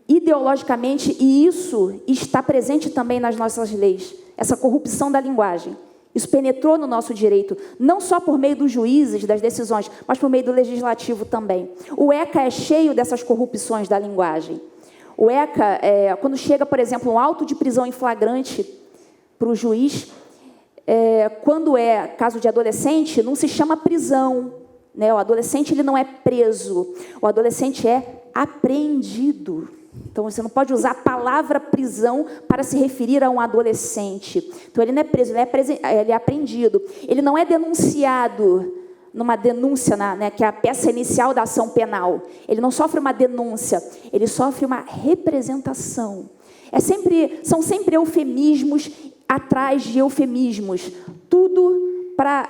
S4: ideologicamente, e isso está presente também nas nossas leis, essa corrupção da linguagem. Isso penetrou no nosso direito, não só por meio dos juízes, das decisões, mas por meio do legislativo também. O ECA é cheio dessas corrupções da linguagem. O ECA, quando chega, por exemplo, um auto de prisão em flagrante para o juiz, quando é caso de adolescente, não se chama prisão. O adolescente ele não é preso, o adolescente é apreendido. Então, você não pode usar a palavra prisão para se referir a um adolescente. Então, ele não é preso, ele é apreendido. Ele não é denunciado numa denúncia, né, que é a peça inicial da ação penal. Ele não sofre uma denúncia, ele sofre uma representação. São sempre eufemismos atrás de eufemismos. Tudo para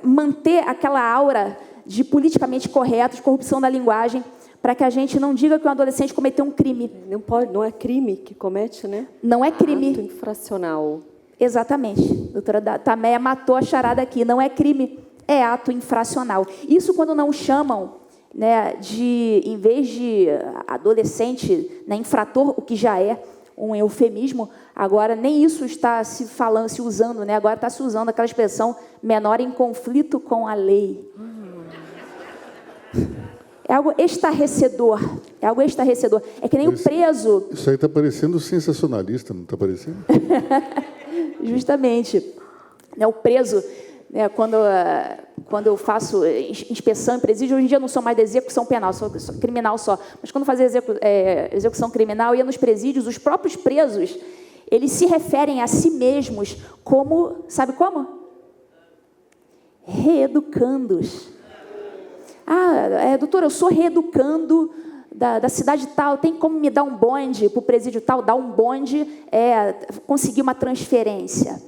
S4: manter aquela aura de politicamente correto, de corrupção da linguagem, para que a gente não diga que um adolescente cometeu um crime.
S2: Não é crime que comete, né?
S4: Não é crime.
S2: Ato infracional.
S4: Exatamente. A doutora Tameia matou a charada aqui. Não é crime, é ato infracional. Isso quando não chamam, né, em vez de adolescente, né, infrator, o que já é um eufemismo, agora nem isso está se usando, né? Agora está se usando aquela expressão menor em conflito com a lei. É algo estarrecedor. É algo estarrecedor. É que nem o preso.
S1: Isso aí está parecendo sensacionalista, não está parecendo?
S4: Justamente. O preso, né, quando eu faço inspeção em presídio, hoje em dia eu não sou mais de execução penal, sou criminal só. Mas quando fazia execução criminal, ia nos presídios, os próprios presos, eles se referem a si mesmos como, sabe como? Reeducandos. Doutora, eu sou reeducando da cidade tal, tem como me dar um bonde para o presídio tal? Dar um bonde conseguir uma transferência.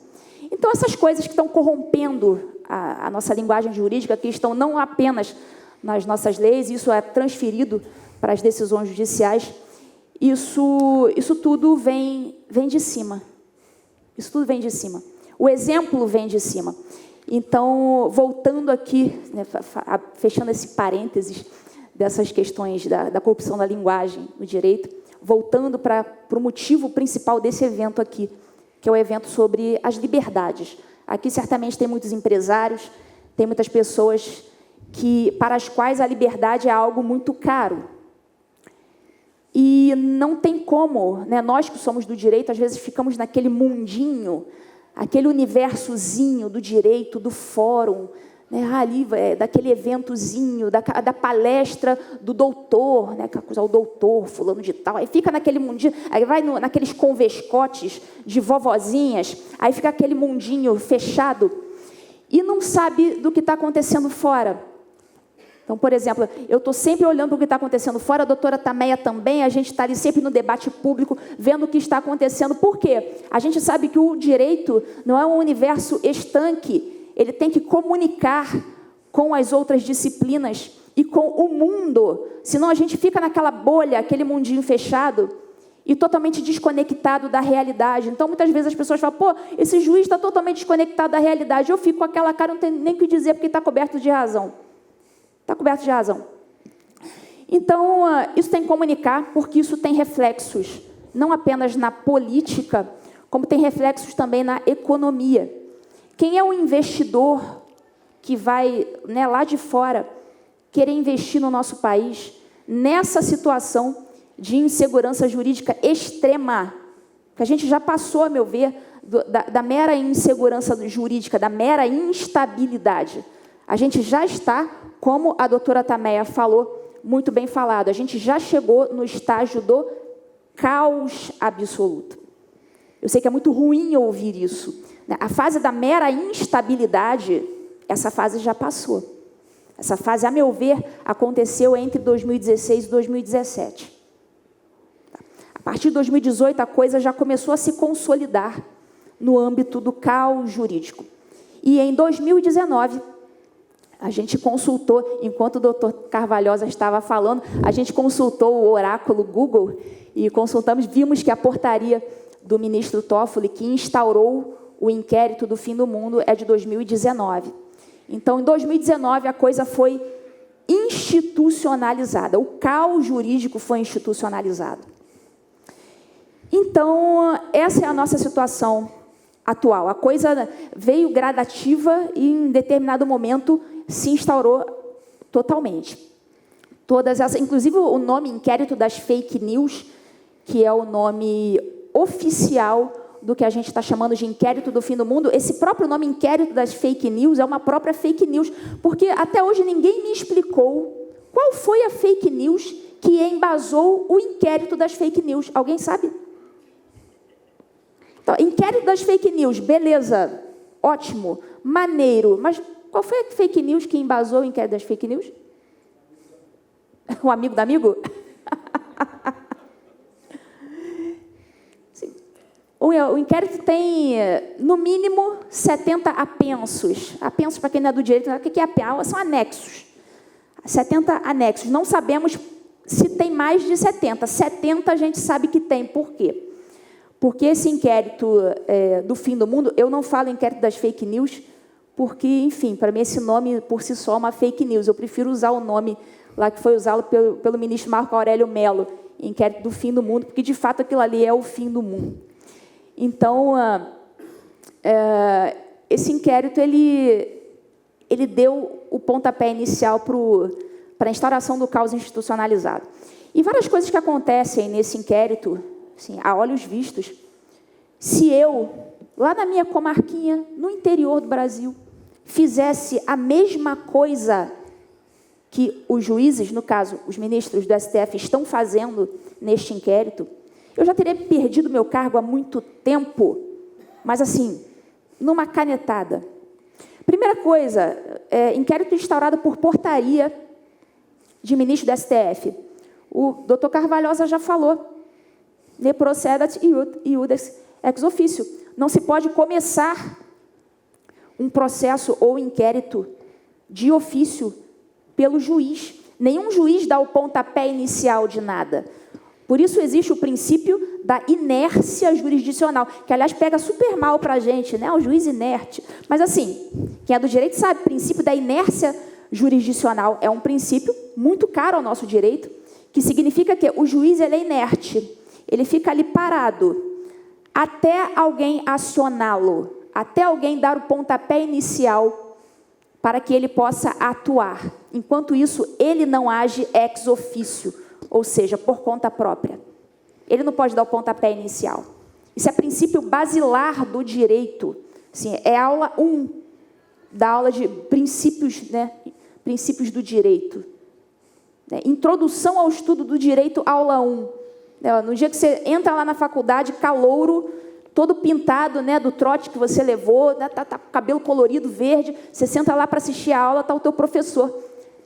S4: Então, essas coisas que estão corrompendo a nossa linguagem jurídica, que estão não apenas nas nossas leis, isso é transferido para as decisões judiciais, isso tudo vem de cima. Isso tudo vem de cima. O exemplo vem de cima. Então, voltando aqui, né, fechando esse parênteses dessas questões da corrupção da linguagem no direito, voltando para o motivo principal desse evento aqui, que é o evento sobre as liberdades. Aqui, certamente, tem muitos empresários, tem muitas pessoas para as quais a liberdade é algo muito caro. E não tem como, né, nós que somos do direito, às vezes ficamos naquele mundinho, aquele universozinho do direito, do fórum, né, ali, daquele eventozinho, da palestra do doutor, né, o doutor fulano de tal, aí fica naquele mundinho, aí vai naqueles convescotes de vovozinhas, aí fica aquele mundinho fechado e não sabe do que está acontecendo fora. Então, por exemplo, eu estou sempre olhando para o que está acontecendo fora, a doutora Tameia também, a gente está ali sempre no debate público, vendo o que está acontecendo. Por quê? A gente sabe que o direito não é um universo estanque, ele tem que comunicar com as outras disciplinas e com o mundo, senão a gente fica naquela bolha, aquele mundinho fechado e totalmente desconectado da realidade. Então, muitas vezes as pessoas falam, pô, esse juiz está totalmente desconectado da realidade. Eu fico com aquela cara, não tem nem o que dizer, porque está coberto de razão. Está coberto de razão. Então, isso tem que comunicar, porque isso tem reflexos, não apenas na política, como tem reflexos também na economia. Quem é o investidor que vai, né, lá de fora querer investir no nosso país nessa situação de insegurança jurídica extrema, que a gente já passou, a meu ver, da mera insegurança jurídica, da mera instabilidade. A gente já está, como a doutora Tameia falou, muito bem falado, a gente já chegou no estágio do caos absoluto. Eu sei que é muito ruim ouvir isso. A fase da mera instabilidade, essa fase já passou. Essa fase, a meu ver, aconteceu entre 2016 e 2017. A partir de 2018, a coisa já começou a se consolidar no âmbito do caos jurídico. E em 2019, a gente consultou, enquanto o doutor Carvalhosa estava falando, a gente consultou o oráculo Google e consultamos, vimos que a portaria do ministro Toffoli, que instaurou o inquérito do fim do mundo, é de 2019. Então, em 2019, a coisa foi institucionalizada, o caos jurídico foi institucionalizado. Então, essa é a nossa situação atual. A coisa veio gradativa e, em determinado momento, se instaurou totalmente. Todas essas, inclusive o nome inquérito das fake news, que é o nome oficial do que a gente está chamando de inquérito do fim do mundo, esse próprio nome inquérito das fake news é uma própria fake news, porque até hoje ninguém me explicou qual foi a fake news que embasou o inquérito das fake news. Alguém sabe? Então, inquérito das fake news, beleza, ótimo, maneiro, mas Qual foi a fake news que embasou o inquérito das fake news? O amigo do amigo? O inquérito tem, no mínimo, 70 apensos. Apensos, para quem não é do direito, o que é apenso? São anexos. 70 anexos. Não sabemos se tem mais de 70. 70 a gente sabe que tem. Por quê? Porque esse inquérito do fim do mundo, eu não falo inquérito das fake news, porque, enfim, para mim esse nome por si só é uma fake news. Eu prefiro usar o nome lá que foi usado pelo ministro Marco Aurélio Mello, inquérito do fim do mundo, porque, de fato, aquilo ali é o fim do mundo. Então, esse inquérito, ele deu o pontapé inicial para a instauração do caos institucionalizado. E várias coisas que acontecem nesse inquérito, assim, a olhos vistos, se eu, lá na minha comarquinha, no interior do Brasil, fizesse a mesma coisa que os juízes, no caso, os ministros do STF, estão fazendo neste inquérito, eu já teria perdido meu cargo há muito tempo, mas assim, numa canetada. Primeira coisa, inquérito instaurado por portaria de ministro do STF. O doutor Carvalhosa já falou, ne procedat iudex ex officio. Não se pode começar um processo ou inquérito de ofício pelo juiz. Nenhum juiz dá o pontapé inicial de nada. Por isso existe o princípio da inércia jurisdicional, que, aliás, pega super mal para a gente, né? O juiz inerte. Mas, assim, quem é do direito sabe, o princípio da inércia jurisdicional é um princípio muito caro ao nosso direito, que significa que o juiz ele é inerte, ele fica ali parado, até alguém acioná-lo, até alguém dar o pontapé inicial para que ele possa atuar. Enquanto isso, ele não age ex officio, ou seja, por conta própria. Ele não pode dar o pontapé inicial. Isso é princípio basilar do direito. Assim, é aula 1 da aula de princípios, né? Princípios do direito. Introdução ao estudo do direito, aula 1. No dia que você entra lá na faculdade, calouro, todo pintado, né, do trote que você levou, né, tá com cabelo colorido, verde, você senta lá para assistir a aula, está o teu professor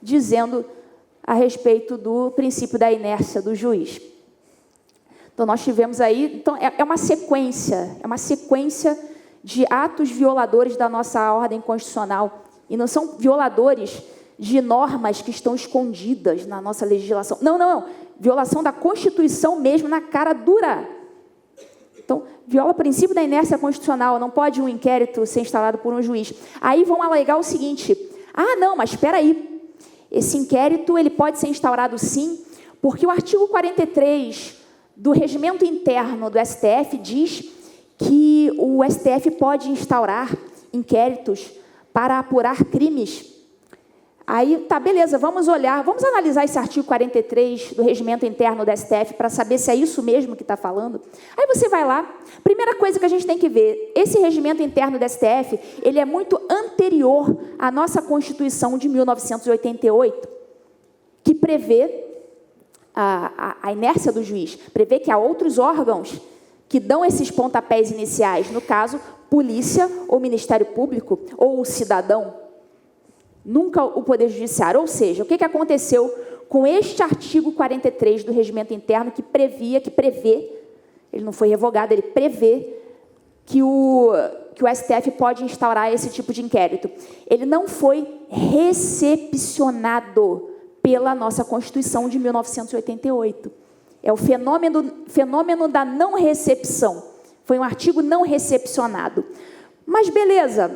S4: dizendo a respeito do princípio da inércia do juiz. Então, nós tivemos aí... Então, é uma sequência de atos violadores da nossa ordem constitucional. E não são violadores de normas que estão escondidas na nossa legislação. Não. Violação da Constituição mesmo, na cara dura. Então, viola o princípio da inércia constitucional. Não pode um inquérito ser instalado por um juiz. Aí vão alegar o seguinte: não, mas espera aí. Esse inquérito ele pode ser instaurado sim, porque o artigo 43 do Regimento Interno do STF diz que o STF pode instaurar inquéritos para apurar crimes. Aí, tá, beleza, vamos analisar esse artigo 43 do Regimento Interno do STF para saber se é isso mesmo que está falando. Aí você vai lá, primeira coisa que a gente tem que ver, esse Regimento Interno do STF, ele é muito anterior à nossa Constituição de 1988, que prevê a inércia do juiz, prevê que há outros órgãos que dão esses pontapés iniciais, no caso, polícia ou Ministério Público ou o cidadão, nunca o Poder Judiciário. Ou seja, o que aconteceu com este artigo 43 do Regimento Interno que prevê, ele não foi revogado, ele prevê que o STF pode instaurar esse tipo de inquérito. Ele não foi recepcionado pela nossa Constituição de 1988. É o fenômeno da não recepção. Foi um artigo não recepcionado. Mas beleza,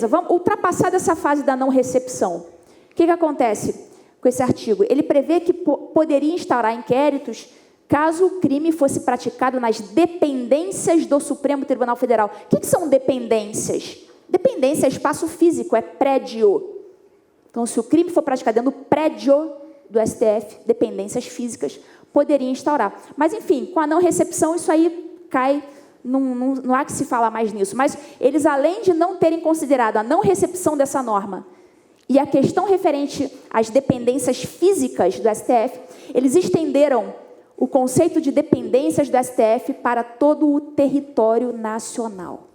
S4: vamos ultrapassar essa fase da não recepção. O que acontece com esse artigo? Ele prevê que poderia instaurar inquéritos caso o crime fosse praticado nas dependências do Supremo Tribunal Federal. O que são dependências? Dependência é espaço físico, é prédio. Então, se o crime for praticado dentro do prédio do STF, dependências físicas, poderia instaurar. Mas, enfim, com a não recepção, isso aí cai, não há que se falar mais nisso. Mas eles, além de não terem considerado a não recepção dessa norma e a questão referente às dependências físicas do STF, eles estenderam o conceito de dependências do STF para todo o território nacional.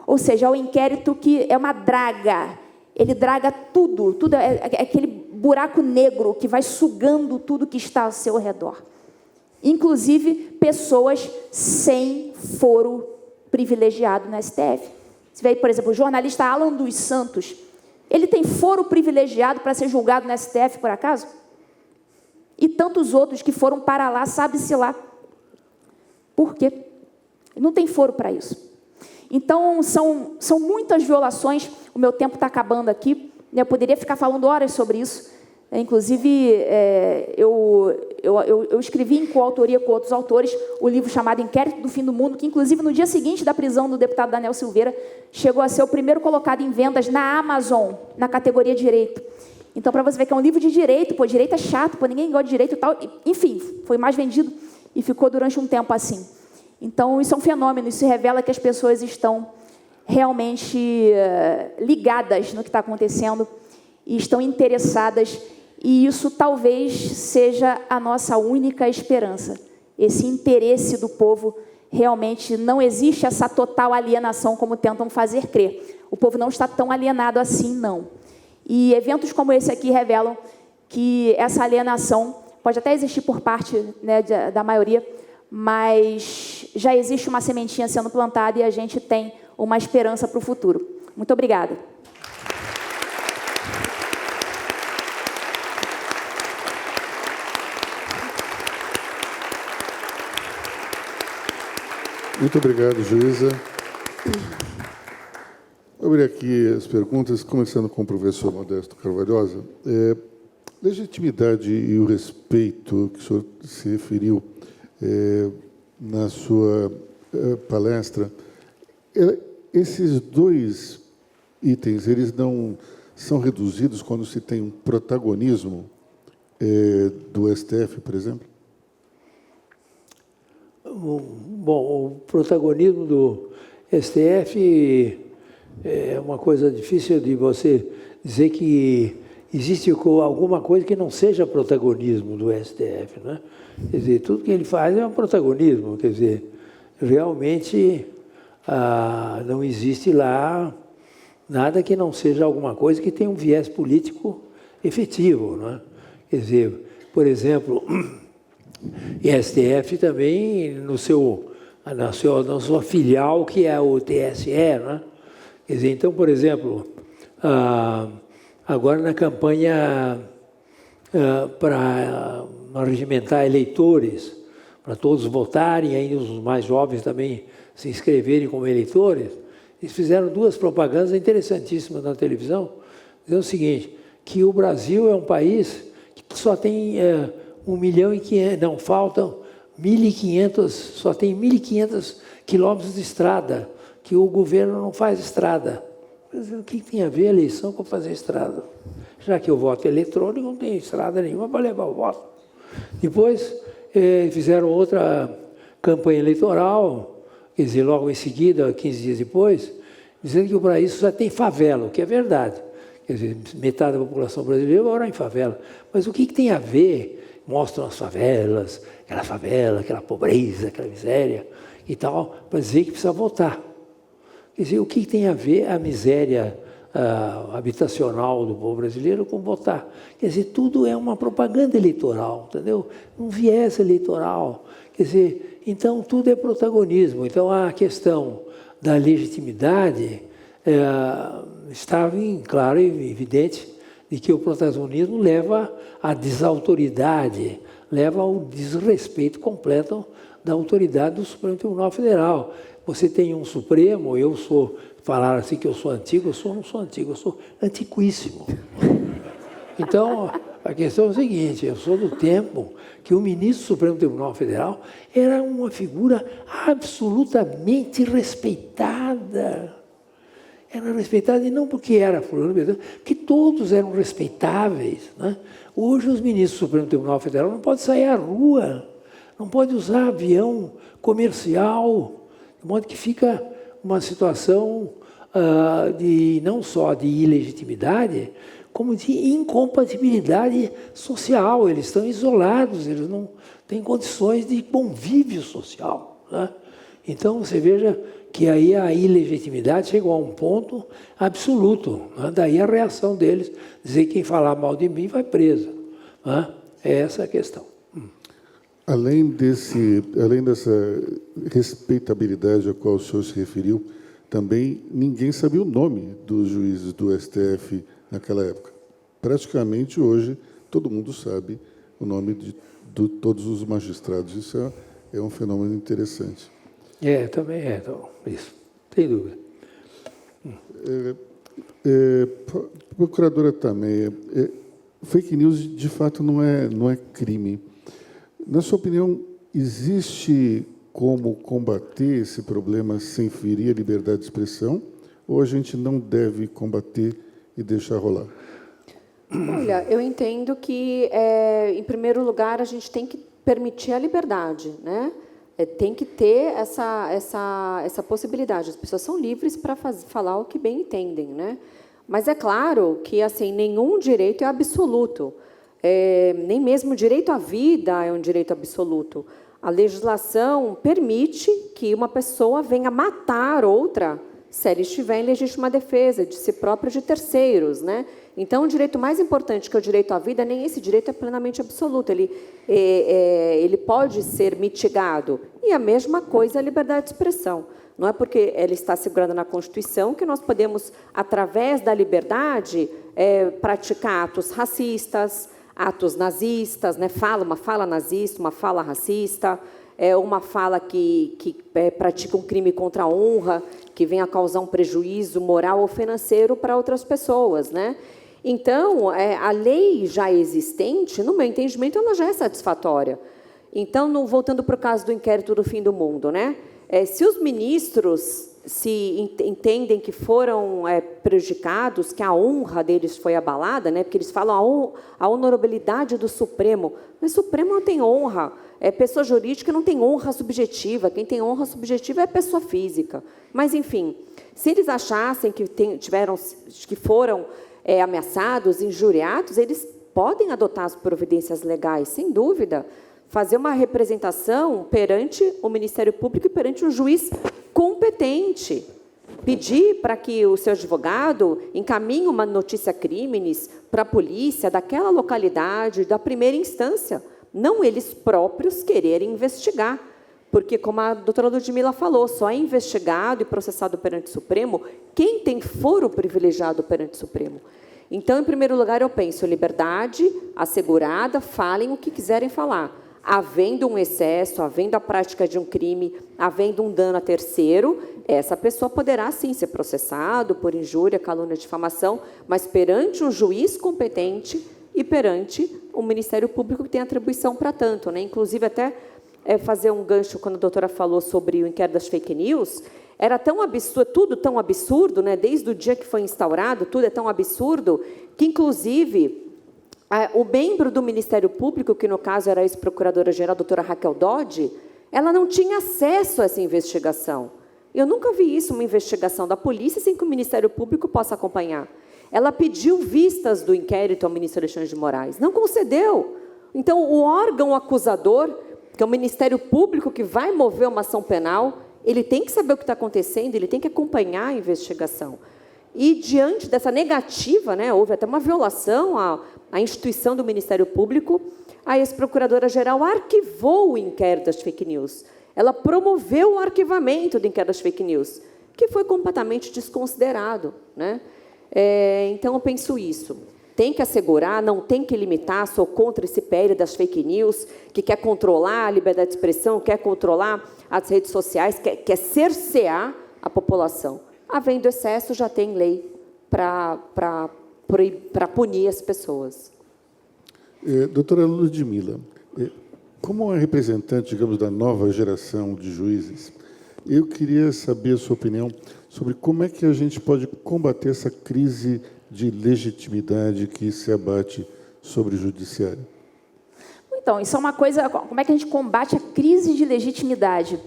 S4: Ou seja, é um inquérito que é uma draga, ele draga tudo, tudo é aquele buraco negro que vai sugando tudo que está ao seu redor. Inclusive pessoas sem foro privilegiado no STF. Você vê aí, por exemplo, o jornalista Alan dos Santos, ele tem foro privilegiado para ser julgado no STF, por acaso? E tantos outros que foram para lá, sabe-se lá. Por quê? Não tem foro para isso. Então, são muitas violações. O meu tempo está acabando aqui. Eu poderia ficar falando horas sobre isso. Inclusive, eu escrevi em coautoria com outros autores o livro chamado Inquérito do Fim do Mundo, que, inclusive, no dia seguinte da prisão do deputado Daniel Silveira, chegou a ser o primeiro colocado em vendas na Amazon, na categoria Direito. Então, para você ver que é um livro de direito, pô, direito é chato, pô, ninguém gosta de direito e tal. Enfim, foi mais vendido e ficou durante um tempo assim. Então, isso é um fenômeno, isso revela que as pessoas estão realmente ligadas no que está acontecendo e estão interessadas, e isso talvez seja a nossa única esperança. Esse interesse do povo, realmente não existe essa total alienação como tentam fazer crer. O povo não está tão alienado assim, não. E eventos como esse aqui revelam que essa alienação pode até existir por parte, né, da maioria, mas já existe uma sementinha sendo plantada e a gente tem uma esperança para o futuro. Muito obrigada.
S1: Muito obrigado, juíza. Vou abrir aqui as perguntas, começando com o professor Modesto Carvalhosa. Legitimidade e o respeito que o senhor se referiu na sua palestra, esses dois itens, eles não são reduzidos quando se tem um protagonismo do STF, por exemplo?
S3: Bom, o protagonismo do STF é uma coisa difícil de você dizer que existe alguma coisa que não seja protagonismo do STF, né? Quer dizer, tudo que ele faz é um protagonismo, quer dizer, realmente não existe lá nada que não seja alguma coisa que tenha um viés político efetivo, né? Quer dizer, por exemplo, e a STF também na sua filial, que é o TSE, né? Quer dizer, então, por exemplo, agora na campanha para regimentar eleitores, para todos votarem, aí os mais jovens também se inscreverem como eleitores, eles fizeram duas propagandas interessantíssimas na televisão, dizendo o seguinte, que o Brasil é um país que só tem 1.500.000, não, faltam 1.500, só tem 1.500 quilômetros de estrada, que o governo não faz estrada. Mas o que tem a ver a eleição com fazer estrada? Já que o voto é eletrônico, não tem estrada nenhuma para levar o voto. Depois, fizeram outra campanha eleitoral, quer dizer, logo em seguida, 15 dias depois, dizendo que o Brasil já tem favela, o que é verdade. Quer dizer, metade da população brasileira mora em favela. Mas o que tem a ver? Mostram as favelas, aquela pobreza, aquela miséria e tal, para dizer que precisa votar. Quer dizer, o que tem a ver a miséria habitacional do povo brasileiro com votar? Quer dizer, tudo é uma propaganda eleitoral, entendeu? Um viés eleitoral. Quer dizer, então tudo é protagonismo. Então a questão da legitimidade estava claro e evidente de que o protagonismo leva à desautoridade, leva ao desrespeito completo da autoridade do Supremo Tribunal Federal. Você tem um Supremo, falar assim que eu sou antigo, não sou antigo, eu sou antiquíssimo. Então, a questão é o seguinte, eu sou do tempo que o ministro do Supremo Tribunal Federal era uma figura absolutamente respeitada. Era respeitada, e não porque era fulano, porque todos eram respeitáveis, né? Hoje, os ministros do Supremo Tribunal Federal não podem sair à rua, não podem usar avião comercial, de modo que fica uma situação não só de ilegitimidade, como de incompatibilidade social. Eles estão isolados, eles não têm condições de convívio social, né? Então, você veja que aí a ilegitimidade chegou a um ponto absoluto. Né? Daí a reação deles, dizer que quem falar mal de mim vai preso. Né? É essa a questão.
S1: Além dessa respeitabilidade a qual o senhor se referiu, também ninguém sabia o nome dos juízes do STF naquela época. Praticamente hoje todo mundo sabe o nome de todos os magistrados. Isso é um fenômeno interessante.
S3: Também é. Então, isso, sem dúvida.
S1: Procuradora Tameia, fake news de fato não é crime. Na sua opinião, existe como combater esse problema sem ferir a liberdade de expressão, ou a gente não deve combater e deixar rolar?
S2: Olha, eu entendo que, em primeiro lugar, a gente tem que permitir a liberdade, né? Tem que ter essa possibilidade. As pessoas são livres para falar o que bem entendem, né? Mas é claro que assim nenhum direito é absoluto. Nem mesmo o direito à vida é um direito absoluto. A legislação permite que uma pessoa venha matar outra se ela estiver em legítima defesa de si própria ou de terceiros, né? Então, o direito mais importante, que é o direito à vida, nem esse direito é plenamente absoluto. Ele pode ser mitigado. E a mesma coisa é a liberdade de expressão. Não é porque ela está assegurada na Constituição que nós podemos, através da liberdade, praticar atos racistas, atos nazistas, né? Uma fala nazista, uma fala racista, uma fala que pratica um crime contra a honra, que venha a causar um prejuízo moral ou financeiro para outras pessoas, né? Então, a lei já existente, no meu entendimento, ela já é satisfatória. Então, voltando para o caso do inquérito do fim do mundo, né? Se os ministros se entendem que foram prejudicados, que a honra deles foi abalada, né? Porque eles falam a honorabilidade do Supremo, mas o Supremo não tem honra. Pessoa jurídica não tem honra subjetiva, quem tem honra subjetiva é a pessoa física. Mas, enfim, se eles achassem que foram ameaçados, injuriados, eles podem adotar as providências legais, sem dúvida, fazer uma representação perante o Ministério Público e perante um juiz competente, pedir para que o seu advogado encaminhe uma notícia crimes para a polícia daquela localidade, da primeira instância, não eles próprios quererem investigar, porque, como a doutora Ludmila falou, só é investigado e processado perante o Supremo quem tem foro privilegiado perante o Supremo. Então, em primeiro lugar, eu penso, liberdade assegurada, falem o que quiserem falar. Havendo um excesso, havendo a prática de um crime, havendo um dano a terceiro, essa pessoa poderá, sim, ser processado por injúria, calúnia, difamação, mas perante um juiz competente e perante o Ministério Público, que tem atribuição para tanto, né? Inclusive, até fazer um gancho, quando a doutora falou sobre o inquérito das fake news, era tão absurdo, tudo tão absurdo, né? Desde o dia que foi instaurado, tudo é tão absurdo, que, inclusive, o membro do Ministério Público, que no caso era a ex-procuradora-geral, a doutora Raquel Dodge, ela não tinha acesso a essa investigação. Eu nunca vi isso, uma investigação da polícia, sem que o Ministério Público possa acompanhar. Ela pediu vistas do inquérito ao ministro Alexandre de Moraes, não concedeu. Então, o órgão acusador, que é o Ministério Público, que vai mover uma ação penal, ele tem que saber o que está acontecendo, ele tem que acompanhar a investigação. E, diante dessa negativa, né, houve até uma violação à instituição do Ministério Público, a ex-procuradora-geral arquivou o inquérito das fake news. Ela promoveu o arquivamento do inquérito das fake news, que foi completamente desconsiderado, né? Então, eu penso isso. Tem que assegurar, não tem que limitar, sou contra esse PL das fake news, que quer controlar a liberdade de expressão, quer controlar as redes sociais, quer cercear a população. Havendo excesso, já tem lei para punir as pessoas.
S1: Doutora Ludmila, como uma representante, digamos, da nova geração de juízes, eu queria saber a sua opinião sobre como é que a gente pode combater essa crise de legitimidade que se abate sobre o judiciário.
S4: Então, isso é uma coisa... Como é que a gente combate a crise de legitimidade?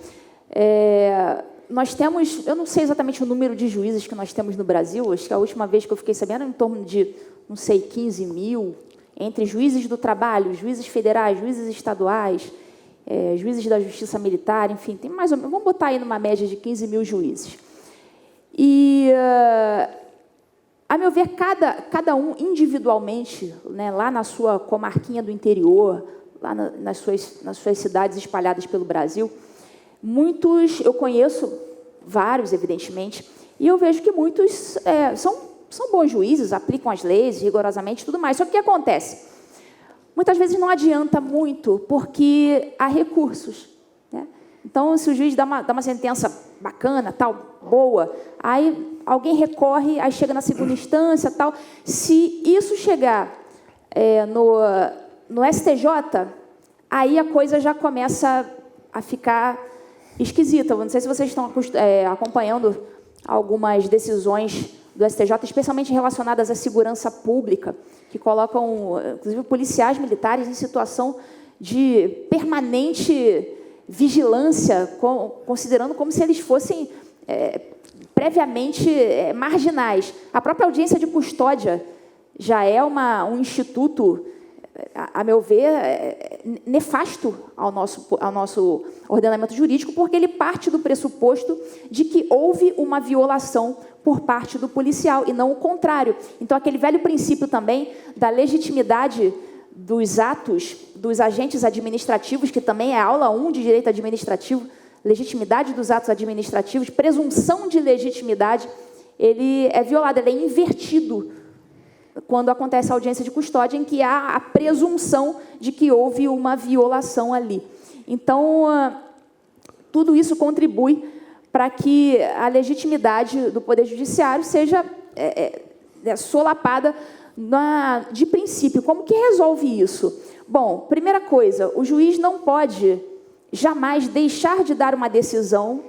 S4: Nós temos... Eu não sei exatamente o número de juízes que nós temos no Brasil, acho que a última vez que eu fiquei sabendo era em torno de, não sei, 15 mil, entre juízes do trabalho, juízes federais, juízes estaduais. juízes da Justiça Militar, enfim, tem mais ou menos, vamos botar aí numa média de 15 mil juízes. E, a meu ver, cada um individualmente, né, lá na sua comarquinha do interior, lá nas suas cidades espalhadas pelo Brasil, muitos, eu conheço vários, evidentemente, e eu vejo que muitos são bons juízes, aplicam as leis rigorosamente e tudo mais. Só que o que acontece? Muitas vezes não adianta muito, porque há recursos, né? Então, se o juiz dá uma sentença bacana, tal, boa, aí alguém recorre, aí chega na segunda instância, tal. Se isso chegar no STJ, aí a coisa já começa a ficar esquisita. Eu não sei se vocês estão acompanhando algumas decisões do STJ, especialmente relacionadas à segurança pública, que colocam, inclusive, policiais militares em situação de permanente vigilância, considerando como se eles fossem previamente marginais. A própria audiência de custódia já é um instituto, a meu ver, nefasto ao nosso ordenamento jurídico, porque ele parte do pressuposto de que houve uma violação por parte do policial, e não o contrário. Então, aquele velho princípio também da legitimidade dos atos dos agentes administrativos, que também é a aula 1 de Direito Administrativo, legitimidade dos atos administrativos, presunção de legitimidade, ele é violado, ele é invertido quando acontece a audiência de custódia, em que há a presunção de que houve uma violação ali. Então, tudo isso contribui para que a legitimidade do Poder Judiciário seja solapada de princípio. Como que resolve isso? Bom, primeira coisa, o juiz não pode jamais deixar de dar uma decisão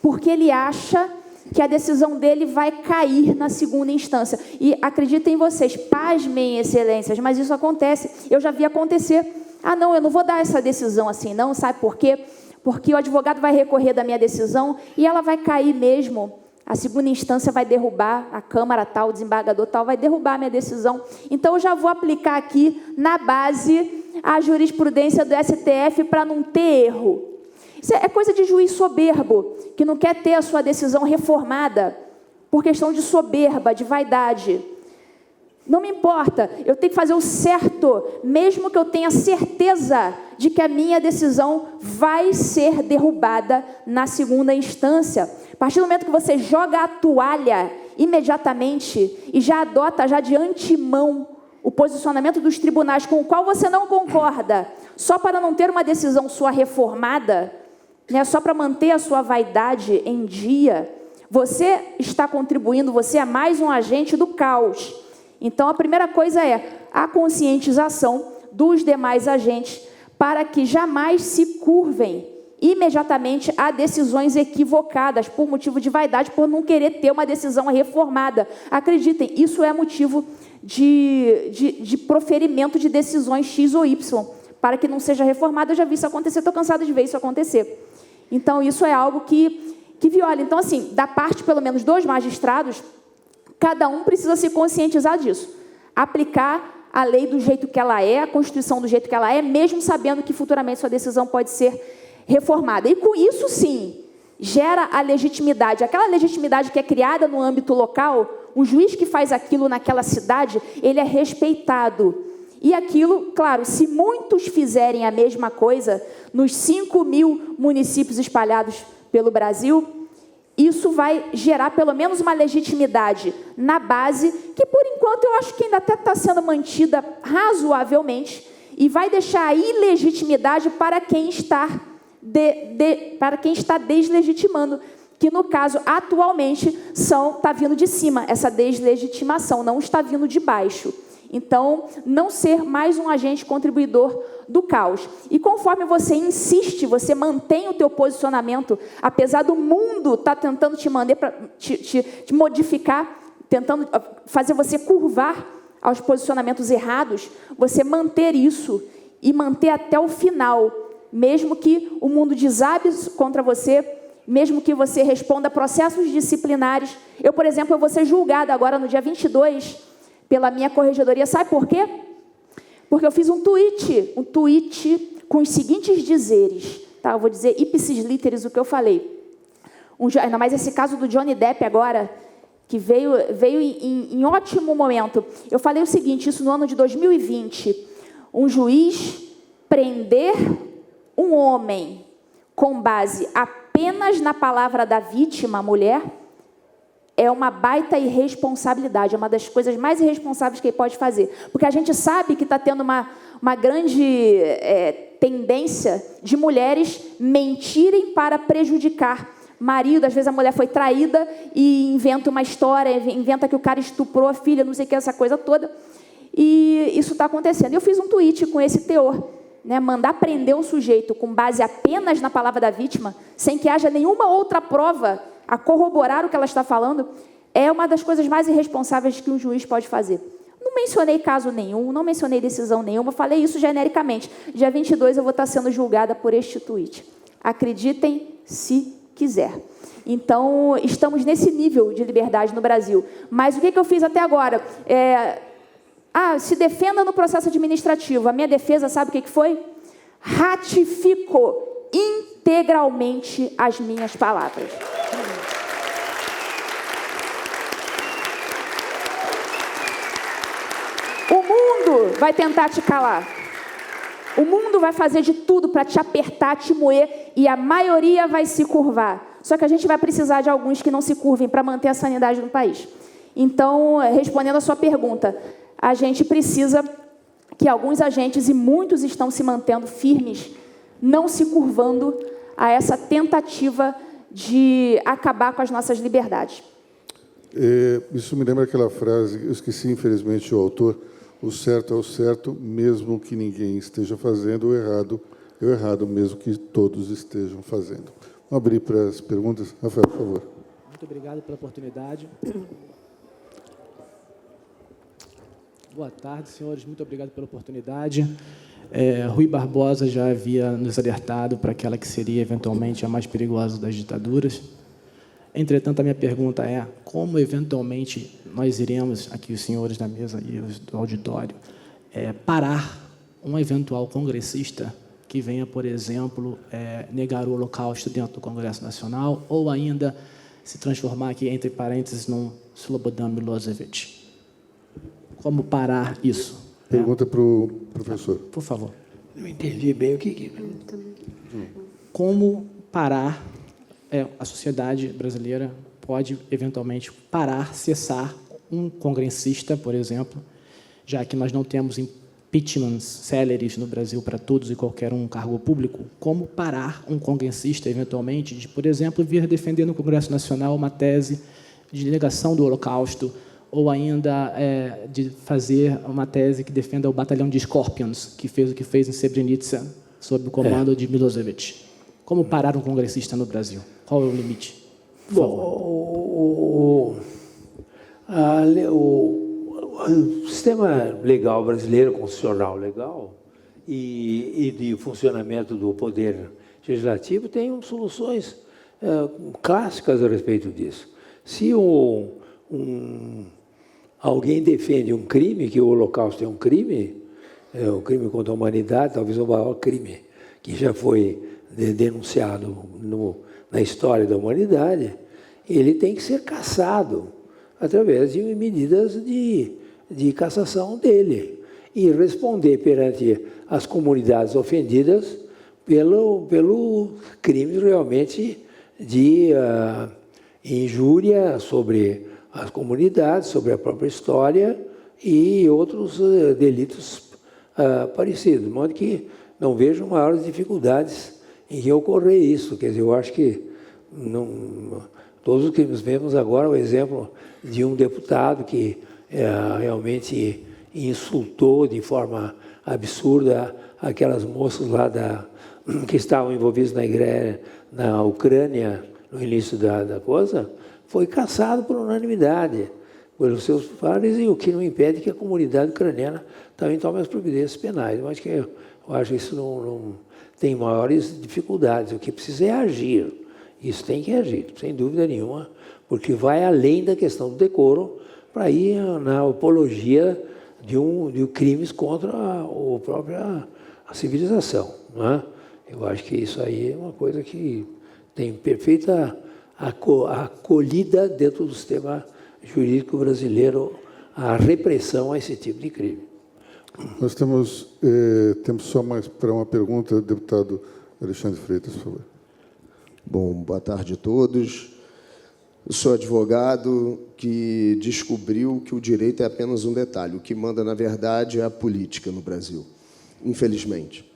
S4: porque ele acha que a decisão dele vai cair na segunda instância. E acreditem vocês, pasmem, excelências, mas isso acontece. Eu já vi acontecer. Ah, não, eu não vou dar essa decisão assim, não. Sabe por quê? Porque o advogado vai recorrer da minha decisão e ela vai cair mesmo. A segunda instância vai derrubar, a Câmara tal, o desembargador tal, vai derrubar a minha decisão. Então, eu já vou aplicar aqui, na base, a jurisprudência do STF para não ter erro. Isso é coisa de juiz soberbo, que não quer ter a sua decisão reformada por questão de soberba, de vaidade. Não me importa, eu tenho que fazer o certo, mesmo que eu tenha certeza de que a minha decisão vai ser derrubada na segunda instância. A partir do momento que você joga a toalha imediatamente e já adota já de antemão o posicionamento dos tribunais com o qual você não concorda, só para não ter uma decisão sua reformada, né, só para manter a sua vaidade em dia, você está contribuindo, você é mais um agente do caos. Então, a primeira coisa é a conscientização dos demais agentes para que jamais se curvem imediatamente a decisões equivocadas por motivo de vaidade, por não querer ter uma decisão reformada. Acreditem, isso é motivo de proferimento de decisões X ou Y, para que não seja reformada. Eu já vi isso acontecer, estou cansada de ver isso acontecer. Então, isso é algo que viola. Então, assim, da parte, pelo menos, dos magistrados, cada um precisa se conscientizar disso. Aplicar a lei do jeito que ela é, a Constituição do jeito que ela é, mesmo sabendo que futuramente sua decisão pode ser reformada. E com isso, sim, gera a legitimidade. Aquela legitimidade que é criada no âmbito local, um juiz que faz aquilo naquela cidade, ele é respeitado. E aquilo, claro, se muitos fizerem a mesma coisa nos 5.000 municípios espalhados pelo Brasil, isso vai gerar pelo menos uma legitimidade na base, que por enquanto eu acho que ainda até está sendo mantida razoavelmente, e vai deixar a ilegitimidade para quem está deslegitimando, que no caso atualmente está vindo de cima, essa deslegitimação não está vindo de baixo. Então, não ser mais um agente contribuidor do caos. E conforme você insiste, você mantém o teu posicionamento, apesar do mundo estar tentando te modificar, tentando fazer você curvar aos posicionamentos errados, você manter isso e manter até o final, mesmo que o mundo desabe contra você, mesmo que você responda a processos disciplinares. Eu, por exemplo, vou ser julgada agora no dia 22 pela minha corregedoria. Sabe por quê? Porque eu fiz um tweet com os seguintes dizeres, tá? Eu vou dizer ipsis literis o que eu falei. Ainda mais esse caso do Johnny Depp agora, que veio em ótimo momento. Eu falei o seguinte, isso no ano de 2020, um juiz prender um homem com base apenas na palavra da vítima, a mulher, é uma baita irresponsabilidade, é uma das coisas mais irresponsáveis que ele pode fazer. Porque a gente sabe que está tendo uma grande tendência de mulheres mentirem para prejudicar marido. Às vezes a mulher foi traída e inventa uma história, inventa que o cara estuprou a filha, não sei o que, essa coisa toda. E isso está acontecendo. Eu fiz um tweet com esse teor, né? Mandar prender um sujeito com base apenas na palavra da vítima, sem que haja nenhuma outra prova a corroborar o que ela está falando, é uma das coisas mais irresponsáveis que um juiz pode fazer. Não mencionei caso nenhum, não mencionei decisão nenhuma, falei isso genericamente. Dia 22 eu vou estar sendo julgada por este tweet. Acreditem se quiser. Então, estamos nesse nível de liberdade no Brasil. Mas o que eu fiz até agora? Se defenda no processo administrativo. A minha defesa, sabe o que foi? Ratifico integralmente as minhas palavras. O mundo vai tentar te calar. O mundo vai fazer de tudo para te apertar, te moer, e a maioria vai se curvar. Só que a gente vai precisar de alguns que não se curvem para manter a sanidade no país. Então, respondendo a sua pergunta, a gente precisa que alguns agentes, e muitos estão se mantendo firmes, não se curvando a essa tentativa de acabar com as nossas liberdades.
S1: Isso me lembra aquela frase, eu esqueci infelizmente o autor: o certo é o certo, mesmo que ninguém esteja fazendo, o errado é o errado, mesmo que todos estejam fazendo. Vamos abrir para as perguntas. Rafael, por favor.
S5: Muito obrigado pela oportunidade. Boa tarde, senhores. Muito obrigado pela oportunidade. Rui Barbosa já havia nos alertado para aquela que seria, eventualmente, a mais perigosa das ditaduras. Entretanto, a minha pergunta é: como, eventualmente, nós iremos, aqui os senhores da mesa e os do auditório, parar um eventual congressista que venha, por exemplo, negar o Holocausto dentro do Congresso Nacional, ou ainda se transformar aqui, entre parênteses, num Slobodan Milosevic? Como parar isso?
S1: Pergunta para o professor.
S5: Por favor.
S3: Não entendi bem o que...
S5: Como parar, a sociedade brasileira pode, eventualmente, parar, cessar um congressista, por exemplo, já que nós não temos impeachments céleres no Brasil para todos e qualquer um cargo público, como parar um congressista, eventualmente, de, por exemplo, vir defender no Congresso Nacional uma tese de negação do Holocausto, ou ainda de fazer uma tese que defenda o batalhão de Scorpions, que fez o que fez em Srebrenica, sob o comando de Milosevic. Como parar um congressista no Brasil? Qual é o limite?
S3: Bom, o sistema legal brasileiro, constitucional legal, e de funcionamento do poder legislativo tem soluções clássicas a respeito disso. Se alguém defende um crime, que o Holocausto é um crime contra a humanidade, talvez o maior crime que já foi denunciado na história da humanidade, ele tem que ser cassado através de medidas de cassação dele e responder perante as comunidades ofendidas pelo crime realmente de injúria sobre as comunidades, sobre a própria história e outros delitos parecidos, de modo que não vejo maiores dificuldades em ocorrer isso. Quer dizer, eu acho que todos os que nos vemos agora, o exemplo de um deputado que realmente insultou de forma absurda aquelas moças lá que estavam envolvidas na Ucrânia no início da coisa, foi cassado por unanimidade pelos seus pares, e o que não impede que a comunidade ucraniana também tome as providências penais. Mas eu acho que isso não tem maiores dificuldades. O que precisa é agir. Isso tem que agir, sem dúvida nenhuma, porque vai além da questão do decoro para ir na apologia de crimes contra a própria civilização. não é? Eu acho que isso aí é uma coisa que tem perfeita acolhida dentro do sistema jurídico brasileiro, a repressão a esse tipo de crime.
S1: Nós temos tempo só mais para uma pergunta, deputado Alexandre Freitas, por favor.
S6: Bom, boa tarde a todos. Eu sou advogado que descobriu que o direito é apenas um detalhe. O que manda, na verdade, é a política no Brasil, infelizmente.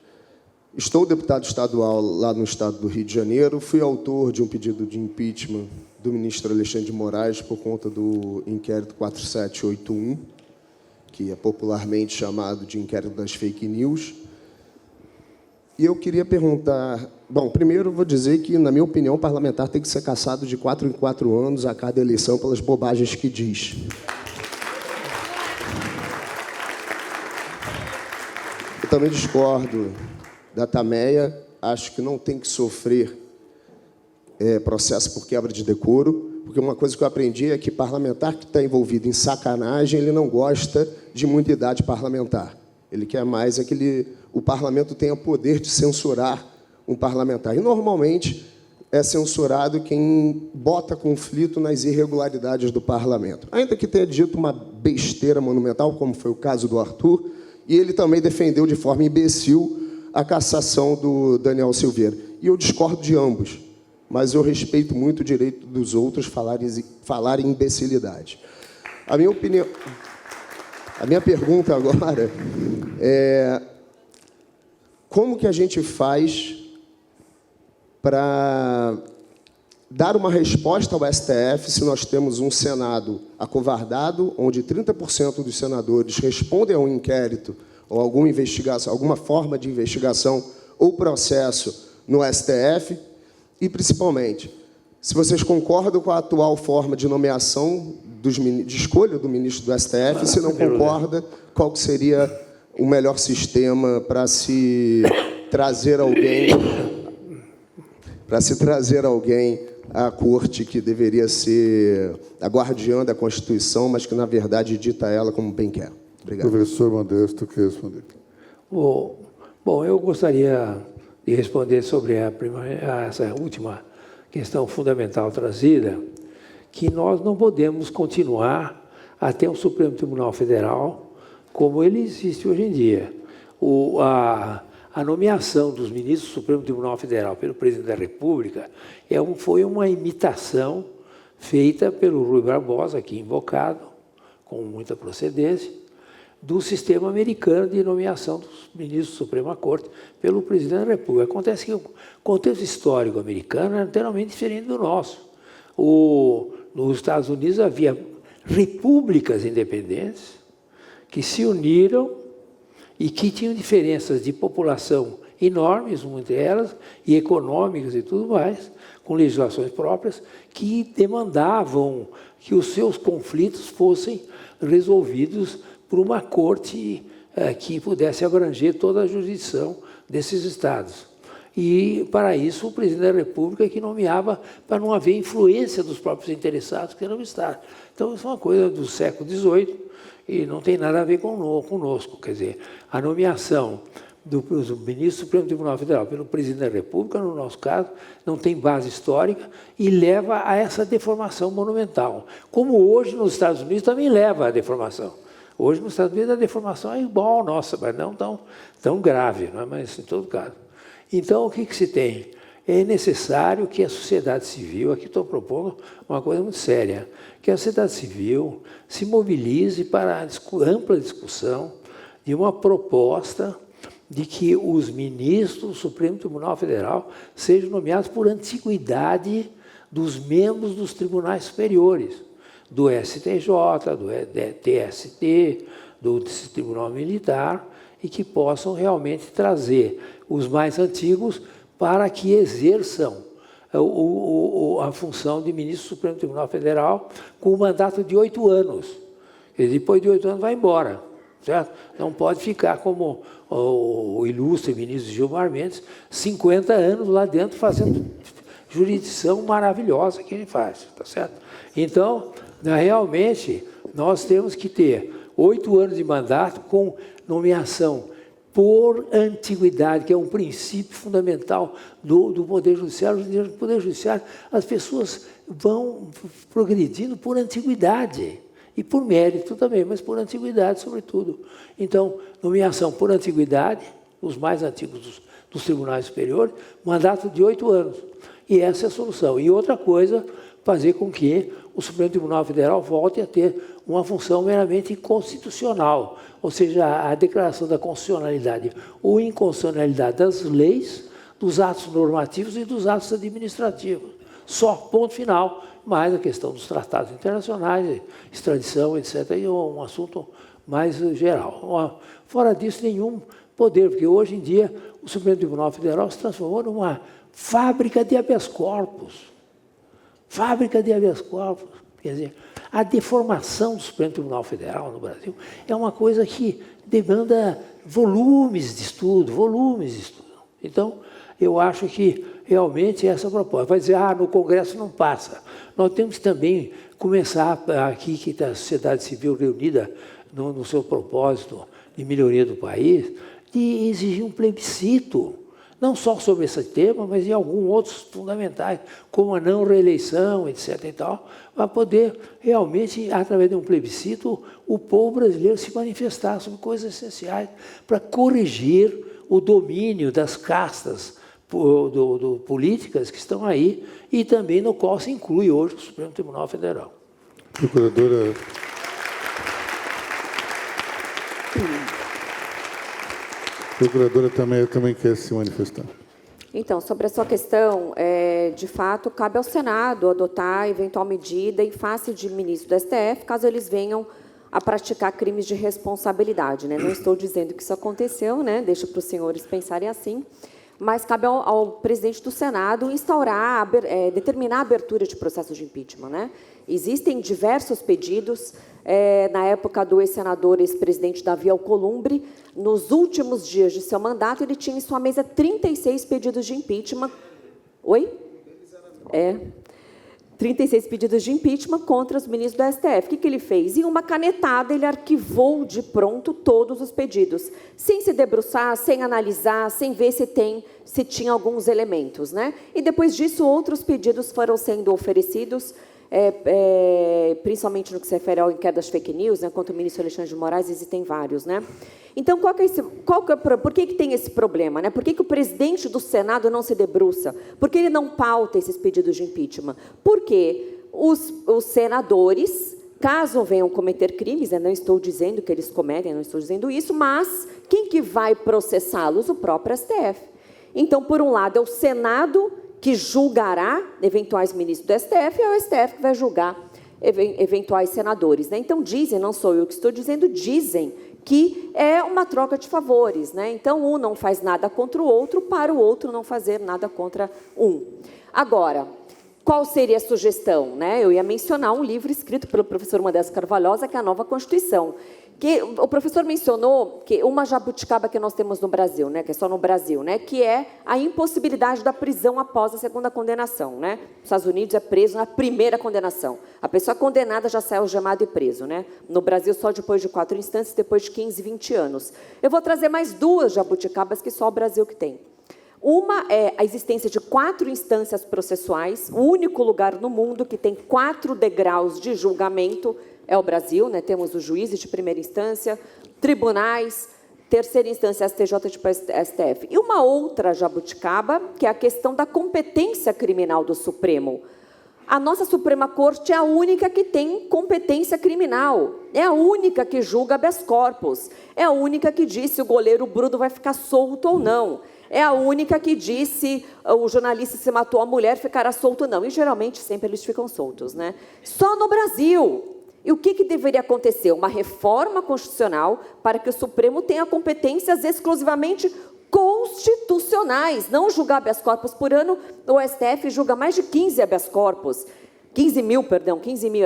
S6: Estou deputado estadual lá no estado do Rio de Janeiro. Fui autor de um pedido de impeachment do ministro Alexandre de Moraes por conta do inquérito 4781, que é popularmente chamado de inquérito das fake news. E eu queria perguntar... Bom, primeiro vou dizer que, na minha opinião, o parlamentar tem que ser cassado de 4 em 4 anos a cada eleição pelas bobagens que diz. Eu também discordo da Tameia, acho que não tem que sofrer processo por quebra de decoro, porque uma coisa que eu aprendi é que parlamentar que está envolvido em sacanagem, ele não gosta de muita idade parlamentar. Ele quer mais que o parlamento tenha poder de censurar um parlamentar. E, normalmente, é censurado quem bota conflito nas irregularidades do parlamento. Ainda que tenha dito uma besteira monumental, como foi o caso do Arthur, e ele também defendeu de forma imbecil a cassação do Daniel Silveira. E eu discordo de ambos, mas eu respeito muito o direito dos outros falarem imbecilidade. A minha opinião... A minha pergunta agora é: como que a gente faz para dar uma resposta ao STF se nós temos um Senado acovardado, onde 30% dos senadores respondem a um inquérito ou alguma investigação, alguma forma de investigação ou processo no STF, e, principalmente, se vocês concordam com a atual forma de nomeação de escolha do ministro do STF, se não concorda, qual que seria o melhor sistema para se trazer alguém à corte que deveria ser a guardiã da Constituição, mas que, na verdade, dita ela como bem quer. Obrigado.
S1: Professor Modesto, quer responder?
S3: Bom, eu gostaria de responder sobre essa última questão fundamental trazida, que nós não podemos continuar a ter um Supremo Tribunal Federal como ele existe hoje em dia. A nomeação dos ministros do Supremo Tribunal Federal pelo presidente da República foi uma imitação feita pelo Rui Barbosa, aqui invocado, com muita procedência, do sistema americano de nomeação dos ministros da Suprema Corte pelo presidente da República. Acontece que o contexto histórico americano era inteiramente diferente do nosso. Nos Estados Unidos havia repúblicas independentes que se uniram e que tinham diferenças de população enormes, muitas delas, e econômicas e tudo mais, com legislações próprias, que demandavam que os seus conflitos fossem resolvidos por uma corte que pudesse abranger toda a jurisdição desses estados. E, para isso, o presidente da República é que nomeava para não haver influência dos próprios interessados que eram o Estado. Então, isso é uma coisa do século XVIII e não tem nada a ver conosco. Quer dizer, a nomeação do ministro do Supremo Tribunal Federal pelo presidente da República, no nosso caso, não tem base histórica e leva a essa deformação monumental. Como hoje, nos Estados Unidos, também leva à deformação. Hoje, nos Estados Unidos, a deformação é igual à nossa, mas não tão grave, não é? Mas em todo caso. Então, o que se tem? É necessário que a sociedade civil, aqui estou propondo uma coisa muito séria, que a sociedade civil se mobilize para a ampla discussão de uma proposta de que os ministros do Supremo Tribunal Federal sejam nomeados por antiguidade dos membros dos tribunais superiores, do STJ, do TST, do Tribunal Militar, e que possam realmente trazer os mais antigos para que exerçam a função de ministro do Supremo Tribunal Federal com um mandato de 8 anos. E depois de 8 anos vai embora, certo? Não pode ficar como o ilustre ministro Gilmar Mendes, 50 anos lá dentro fazendo jurisdição maravilhosa que ele faz, tá certo? Então, realmente, nós temos que ter 8 anos de mandato com nomeação por antiguidade, que é um princípio fundamental do Poder Judiciário. No Poder Judiciário, as pessoas vão progredindo por antiguidade, e por mérito também, mas por antiguidade, sobretudo. Então, nomeação por antiguidade, os mais antigos dos tribunais superiores, mandato de 8 anos. E essa é a solução. E outra coisa, fazer com que o Supremo Tribunal Federal volte a ter uma função meramente constitucional, ou seja, a declaração da constitucionalidade ou inconstitucionalidade das leis, dos atos normativos e dos atos administrativos. Só, ponto final, mais a questão dos tratados internacionais, extradição, etc., e um assunto mais geral. Fora disso, nenhum poder, porque hoje em dia o Supremo Tribunal Federal se transformou numa fábrica de habeas corpus. Fábrica de habeas corpus. Quer dizer, a deformação do Supremo Tribunal Federal no Brasil é uma coisa que demanda volumes de estudo, volumes de estudo. Então, eu acho que realmente essa proposta. Vai dizer, no Congresso não passa. Nós temos que também começar aqui, que está a sociedade civil reunida no seu propósito de melhoria do país, de exigir um plebiscito, não só sobre esse tema, mas em alguns outros fundamentais, como a não reeleição, etc. e tal, para poder realmente, através de um plebiscito, o povo brasileiro se manifestar sobre coisas essenciais para corrigir o domínio das castas políticas que estão aí e também no qual se inclui hoje o Supremo Tribunal Federal.
S1: Procuradora... Procuradora também quer se manifestar.
S2: Então, sobre a sua questão, de fato, cabe ao Senado adotar eventual medida em face de ministro do STF, caso eles venham a praticar crimes de responsabilidade, né? Não estou dizendo que isso aconteceu, né? Deixa para os senhores pensarem assim, mas cabe ao presidente do Senado instaurar, determinar a abertura de processo de impeachment, né? Existem diversos pedidos. Na época do ex-senador, ex-presidente Davi Alcolumbre, nos últimos dias de seu mandato, ele tinha em sua mesa 36 pedidos de impeachment. Oi? 36 pedidos de impeachment contra os ministros do STF. O que ele fez? Em uma canetada, ele arquivou de pronto todos os pedidos, sem se debruçar, sem analisar, sem ver se tinha alguns elementos, né? E, depois disso, outros pedidos foram sendo oferecidos, principalmente no que se refere ao inquérito das fake news, né, contra o ministro Alexandre de Moraes, existem vários, né? Então, por que tem esse problema, né? Por que o presidente do Senado não se debruça? Por que ele não pauta esses pedidos de impeachment? Porque os senadores, caso venham cometer crimes, não estou dizendo que eles cometem, não estou dizendo isso, mas quem que vai processá-los? O próprio STF. Então, por um lado, é o Senado que julgará eventuais ministros do STF, e é o STF que vai julgar eventuais senadores, né? Então, dizem, não sou eu que estou dizendo, dizem que é uma troca de favores, né? Então, um não faz nada contra o outro, para o outro não fazer nada contra um. Agora, qual seria a sugestão, né? Eu ia mencionar um livro escrito pelo professor Modesto Carvalhosa, que é a Nova Constituição, que o professor mencionou que uma jabuticaba que nós temos no Brasil, né, que é só no Brasil, né, que é a impossibilidade da prisão após a segunda condenação, né? Nos Estados Unidos é preso na primeira condenação. A pessoa condenada já sai algemada e preso, né? No Brasil só depois de 4 instâncias, depois de 15, 20 anos. Eu vou trazer mais 2 jabuticabas que só o Brasil que tem. Uma é a existência de 4 instâncias processuais, o único lugar no mundo que tem 4 degraus de julgamento é o Brasil, né? Temos os juízes de primeira instância, tribunais, terceira instância, STJ, depois STF. E uma outra jabuticaba, que é a questão da competência criminal do Supremo. A nossa Suprema Corte é a única que tem competência criminal, é a única que julga habeas corpus, é a única que diz se o goleiro Bruno vai ficar solto ou não, é a única que diz se o jornalista se matou a mulher ficará solto ou não, e geralmente sempre eles ficam soltos, né? Só no Brasil. E o que deveria acontecer? Uma reforma constitucional para que o Supremo tenha competências exclusivamente constitucionais, não julgar habeas corpus por ano. O STF julga mais de 15 habeas corpus, 15 mil,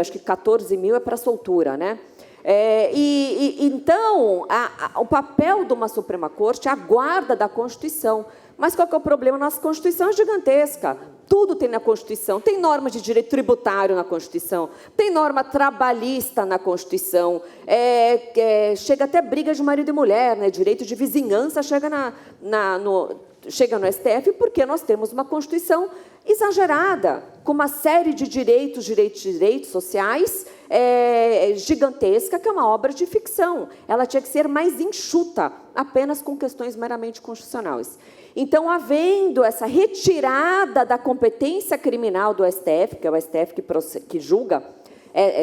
S2: acho que 14 mil é para soltura, né? Então, o papel de uma Suprema Corte é a guarda da Constituição, Mas qual que é o problema? Nossa Constituição é gigantesca. Tudo tem na Constituição. Tem norma de direito tributário na Constituição. Tem norma trabalhista na Constituição. Chega até briga de marido e mulher, né? Direito de vizinhança chega chega no STF porque nós temos uma Constituição exagerada, com uma série de direitos sociais gigantesca, que é uma obra de ficção. Ela tinha que ser mais enxuta, apenas com questões meramente constitucionais. Então, havendo essa retirada da competência criminal do STF, que é o STF que julga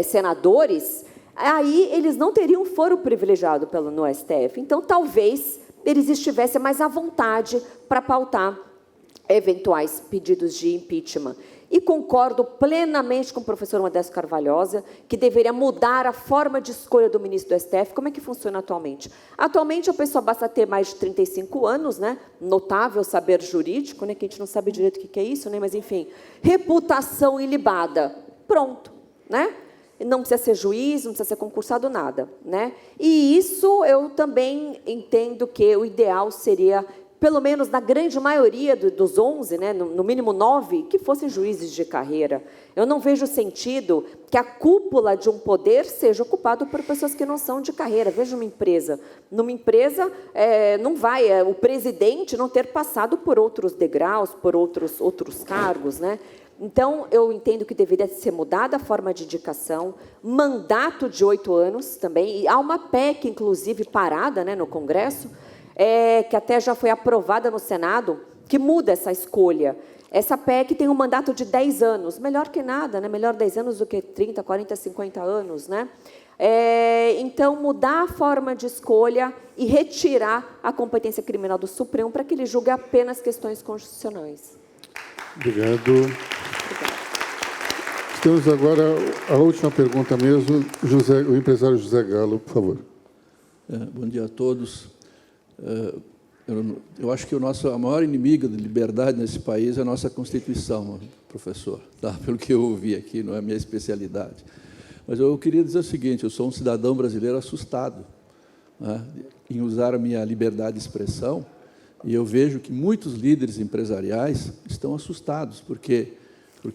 S2: senadores, aí eles não teriam foro privilegiado no STF. Então, talvez eles estivessem mais à vontade para pautar eventuais pedidos de impeachment. E concordo plenamente com o professor Modesto Carvalhosa que deveria mudar a forma de escolha do ministro do STF. Como é que funciona atualmente? Atualmente, a pessoa basta ter mais de 35 anos, né? Notável saber jurídico, né? Que a gente não sabe direito o que é isso, né? Mas, enfim, reputação ilibada. Pronto, né? Não precisa ser juiz, não precisa ser concursado, nada, né? E isso eu também entendo que o ideal seria, pelo menos na grande maioria dos 11, né, no mínimo 9, que fossem juízes de carreira. Eu não vejo sentido que a cúpula de um poder seja ocupada por pessoas que não são de carreira. Veja uma empresa. Numa empresa, não vai o presidente não ter passado por outros degraus, por outros cargos, né? Então, eu entendo que deveria ser mudada a forma de indicação, mandato de 8 anos também, e há uma PEC, inclusive, parada, né, no Congresso, que até já foi aprovada no Senado, que muda essa escolha. Essa PEC tem um mandato de 10 anos, melhor que nada, né? Melhor 10 anos do que 30, 40, 50 anos. Né? Então, mudar a forma de escolha e retirar a competência criminal do Supremo para que ele julgue apenas questões constitucionais.
S1: Obrigado. Temos agora a última pergunta mesmo, o empresário José Galo, por favor.
S7: Bom dia a todos. Eu acho que a maior inimiga da liberdade nesse país é a nossa Constituição, professor, tá? Pelo que eu ouvi aqui, não é a minha especialidade. Mas eu queria dizer o seguinte, eu sou um cidadão brasileiro assustado, né, em usar a minha liberdade de expressão, e eu vejo que muitos líderes empresariais estão assustados, porque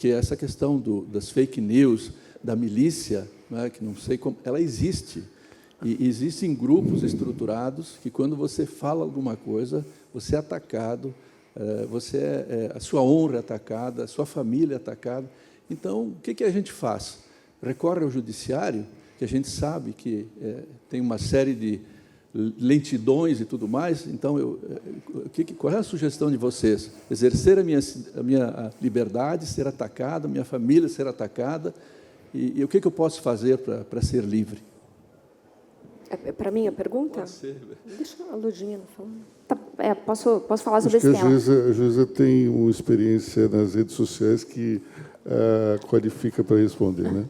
S7: essa questão das fake news, da milícia, né, que não sei como, ela existe. E existem grupos estruturados que, quando você fala alguma coisa, você é atacado, a sua honra é atacada, a sua família é atacada. Então, o que a gente faz? Recorre ao judiciário, que a gente sabe que tem uma série de lentidões e tudo mais. Então, qual é a sugestão de vocês? Exercer a minha liberdade, ser atacado, a minha família ser atacada, e o que eu posso fazer para ser livre?
S2: Para mim a pergunta?
S7: Pode ser.
S2: Deixa a Ludmila falar.
S4: Tá, posso falar sobre esse tema?
S1: A juíza tem uma experiência nas redes sociais que qualifica para responder, né?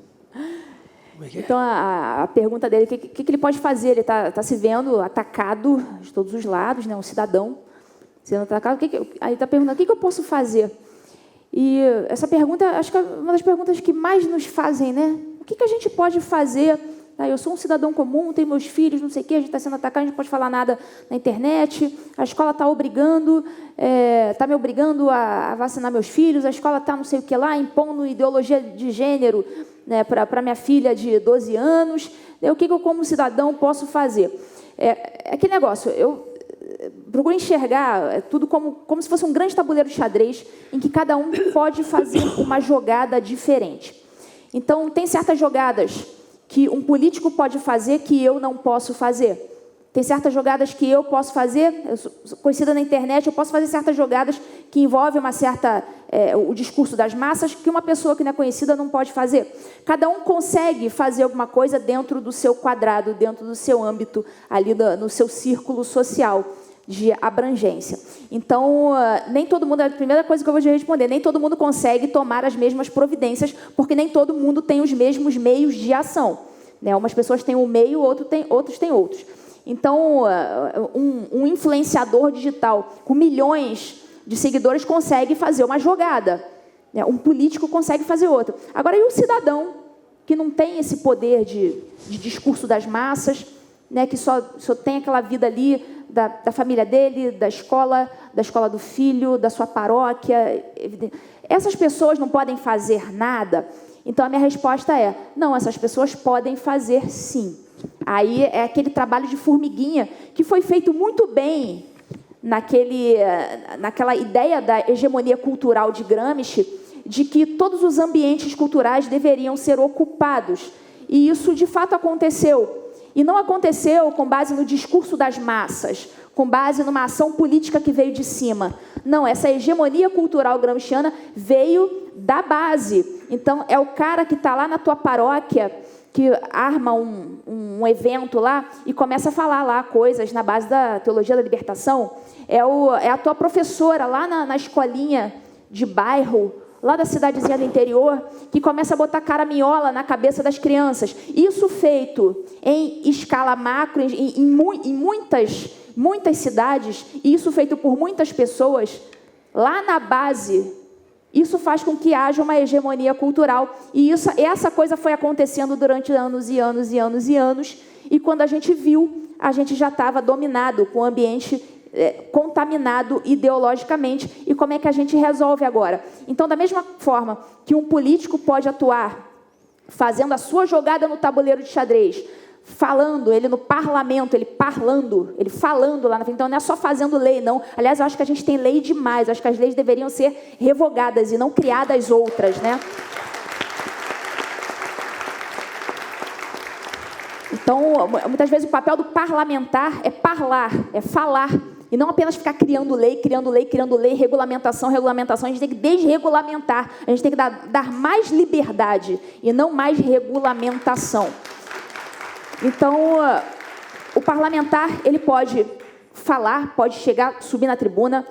S4: Então, a pergunta dele, o que ele pode fazer? Ele está se vendo atacado de todos os lados, né? Um cidadão sendo atacado. Aí está perguntando, o que eu posso fazer? E essa pergunta, acho que é uma das perguntas que mais nos fazem, né? O que a gente pode fazer? Eu sou um cidadão comum, tenho meus filhos, não sei o quê, a gente está sendo atacado, a gente não pode falar nada na internet, a escola está me obrigando a vacinar meus filhos, a escola está não sei o que lá, impondo ideologia de gênero, né, para minha filha de 12 anos. O que eu, como cidadão, posso fazer? Aquele negócio, eu procuro enxergar tudo como se fosse um grande tabuleiro de xadrez, em que cada um pode fazer uma jogada diferente. Então, tem certas jogadas que um político pode fazer que eu não posso fazer. Tem certas jogadas que eu posso fazer, eu sou conhecida na internet, eu posso fazer certas jogadas que envolvem o discurso das massas, que uma pessoa que não é conhecida não pode fazer. Cada um consegue fazer alguma coisa dentro do seu quadrado, dentro do seu âmbito, ali no seu círculo social de abrangência. Então, nem todo mundo, a primeira coisa que eu vou te responder, nem todo mundo consegue tomar as mesmas providências, porque nem todo mundo tem os mesmos meios de ação. Né? Umas pessoas têm um meio, outros têm outros. Então, um influenciador digital com milhões de seguidores consegue fazer uma jogada. Né? Um político consegue fazer outra. Agora, e o cidadão que não tem esse poder de discurso das massas, né, que só tem aquela vida ali da família dele, da escola do filho, da sua paróquia. Essas pessoas não podem fazer nada? Então, a minha resposta é, não, essas pessoas podem fazer sim. Aí é aquele trabalho de formiguinha que foi feito muito bem naquela ideia da hegemonia cultural de Gramsci, de que todos os ambientes culturais deveriam ser ocupados. E isso, de fato, aconteceu. E não aconteceu com base no discurso das massas, com base numa ação política que veio de cima. Não, essa hegemonia cultural gramsciana veio da base. Então, é o cara que está lá na tua paróquia, que arma um evento lá e começa a falar lá coisas na base da teologia da libertação. É a tua professora lá na escolinha de bairro, lá da cidadezinha do interior, que começa a botar caraminhola na cabeça das crianças. Isso feito em escala macro, em muitas cidades, e isso feito por muitas pessoas, lá na base, isso faz com que haja uma hegemonia cultural. E essa coisa foi acontecendo durante anos e anos e anos e anos, e quando a gente viu, a gente já estava dominado com o ambiente contaminado ideologicamente. E como é que a gente resolve agora? Então, da mesma forma que um político pode atuar fazendo a sua jogada no tabuleiro de xadrez, falando, ele no parlamento, ele falando lá na frente. Então, não é só fazendo lei, não. Aliás, eu acho que a gente tem lei demais. Eu acho que as leis deveriam ser revogadas e não criadas outras, né? Então, muitas vezes o papel do parlamentar é falar, e não apenas ficar criando lei, regulamentação. A gente tem que desregulamentar, a gente tem que dar mais liberdade e não mais regulamentação. Então, o parlamentar, ele pode falar, pode chegar, subir na tribuna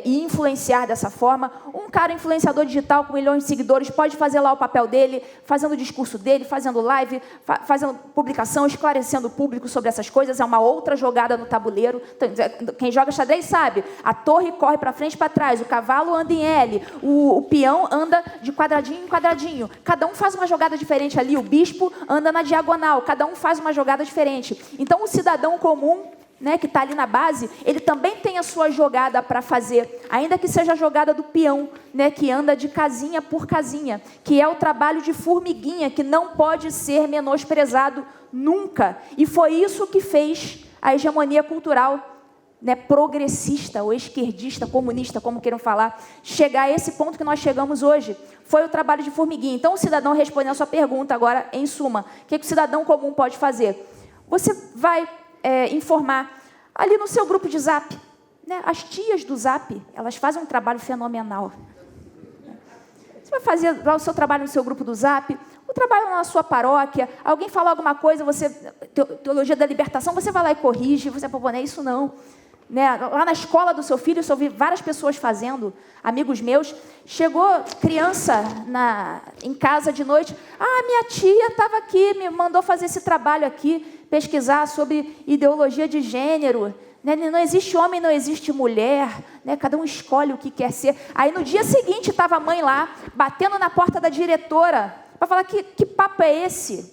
S4: e influenciar dessa forma. Um cara influenciador digital com milhões de seguidores pode fazer lá o papel dele, fazendo o discurso dele, fazendo live, fazendo publicação, esclarecendo o público sobre essas coisas. É uma outra jogada no tabuleiro. Então, quem joga xadrez sabe, a torre corre para frente e para trás, o cavalo anda em L, o peão anda de quadradinho em quadradinho. Cada um faz uma jogada diferente ali, o bispo anda na diagonal, cada um faz uma jogada diferente. Então, o cidadão comum, né, que está ali na base, ele também tem a sua jogada para fazer, ainda que seja a jogada do peão, né, que anda de casinha por casinha, que é o trabalho de formiguinha, que não pode ser menosprezado nunca. E foi isso que fez a hegemonia cultural, né, progressista, ou esquerdista, comunista, como queiram falar, chegar a esse ponto que nós chegamos hoje. Foi o trabalho de formiguinha. Então, o cidadão, respondendo a sua pergunta agora, em suma, o que o cidadão comum pode fazer? Você vai informar ali no seu grupo de Zap, né? As tias do Zap, elas fazem um trabalho fenomenal. Você vai fazer lá o seu trabalho no seu grupo do Zap, o trabalho na sua paróquia, alguém fala alguma coisa, teologia da libertação, você vai lá e corrige, você fala, não é isso não. Né? Lá na escola do seu filho, eu ouvi várias pessoas fazendo, amigos meus, chegou criança em casa de noite, minha tia estava aqui, me mandou fazer esse trabalho aqui, pesquisar sobre ideologia de gênero, né? Não existe homem, não existe mulher, né? Cada um escolhe o que quer ser. Aí no dia seguinte estava a mãe lá, batendo na porta da diretora, para falar, que papo é esse?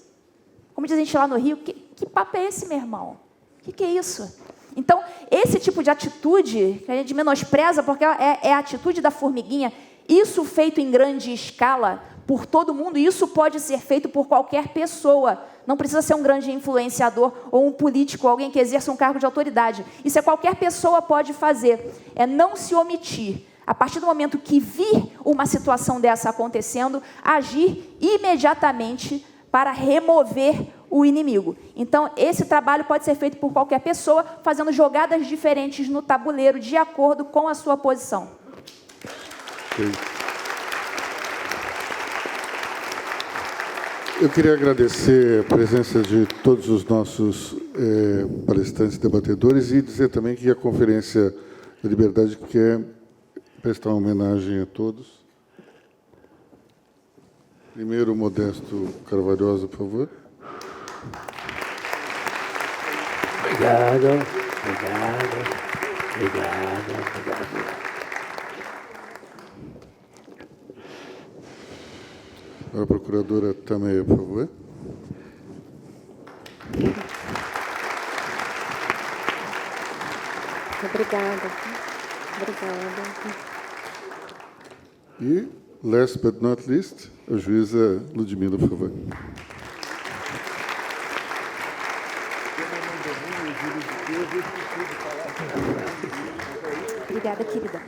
S4: Como diz a gente lá no Rio, que papo é esse, meu irmão? O que é isso? Então, esse tipo de atitude, que a gente menospreza, porque é a atitude da formiguinha, isso feito em grande escala, por todo mundo, isso pode ser feito por qualquer pessoa. Não precisa ser um grande influenciador ou um político, alguém que exerça um cargo de autoridade. Isso qualquer pessoa pode fazer. É não se omitir. A partir do momento que vir uma situação dessa acontecendo, agir imediatamente para remover o inimigo. Então, esse trabalho pode ser feito por qualquer pessoa, fazendo jogadas diferentes no tabuleiro, de acordo com a sua posição.
S1: Eu queria agradecer a presença de todos os nossos palestrantes e debatedores e dizer também que a Conferência da Liberdade quer prestar uma homenagem a todos. Primeiro, Modesto Carvalhosa, por favor.
S3: Obrigado.
S1: A procuradora Tameia, por favor.
S2: Obrigada. Obrigada.
S1: E, last but not least, a juíza Ludmila, por favor.
S4: Obrigada, querida.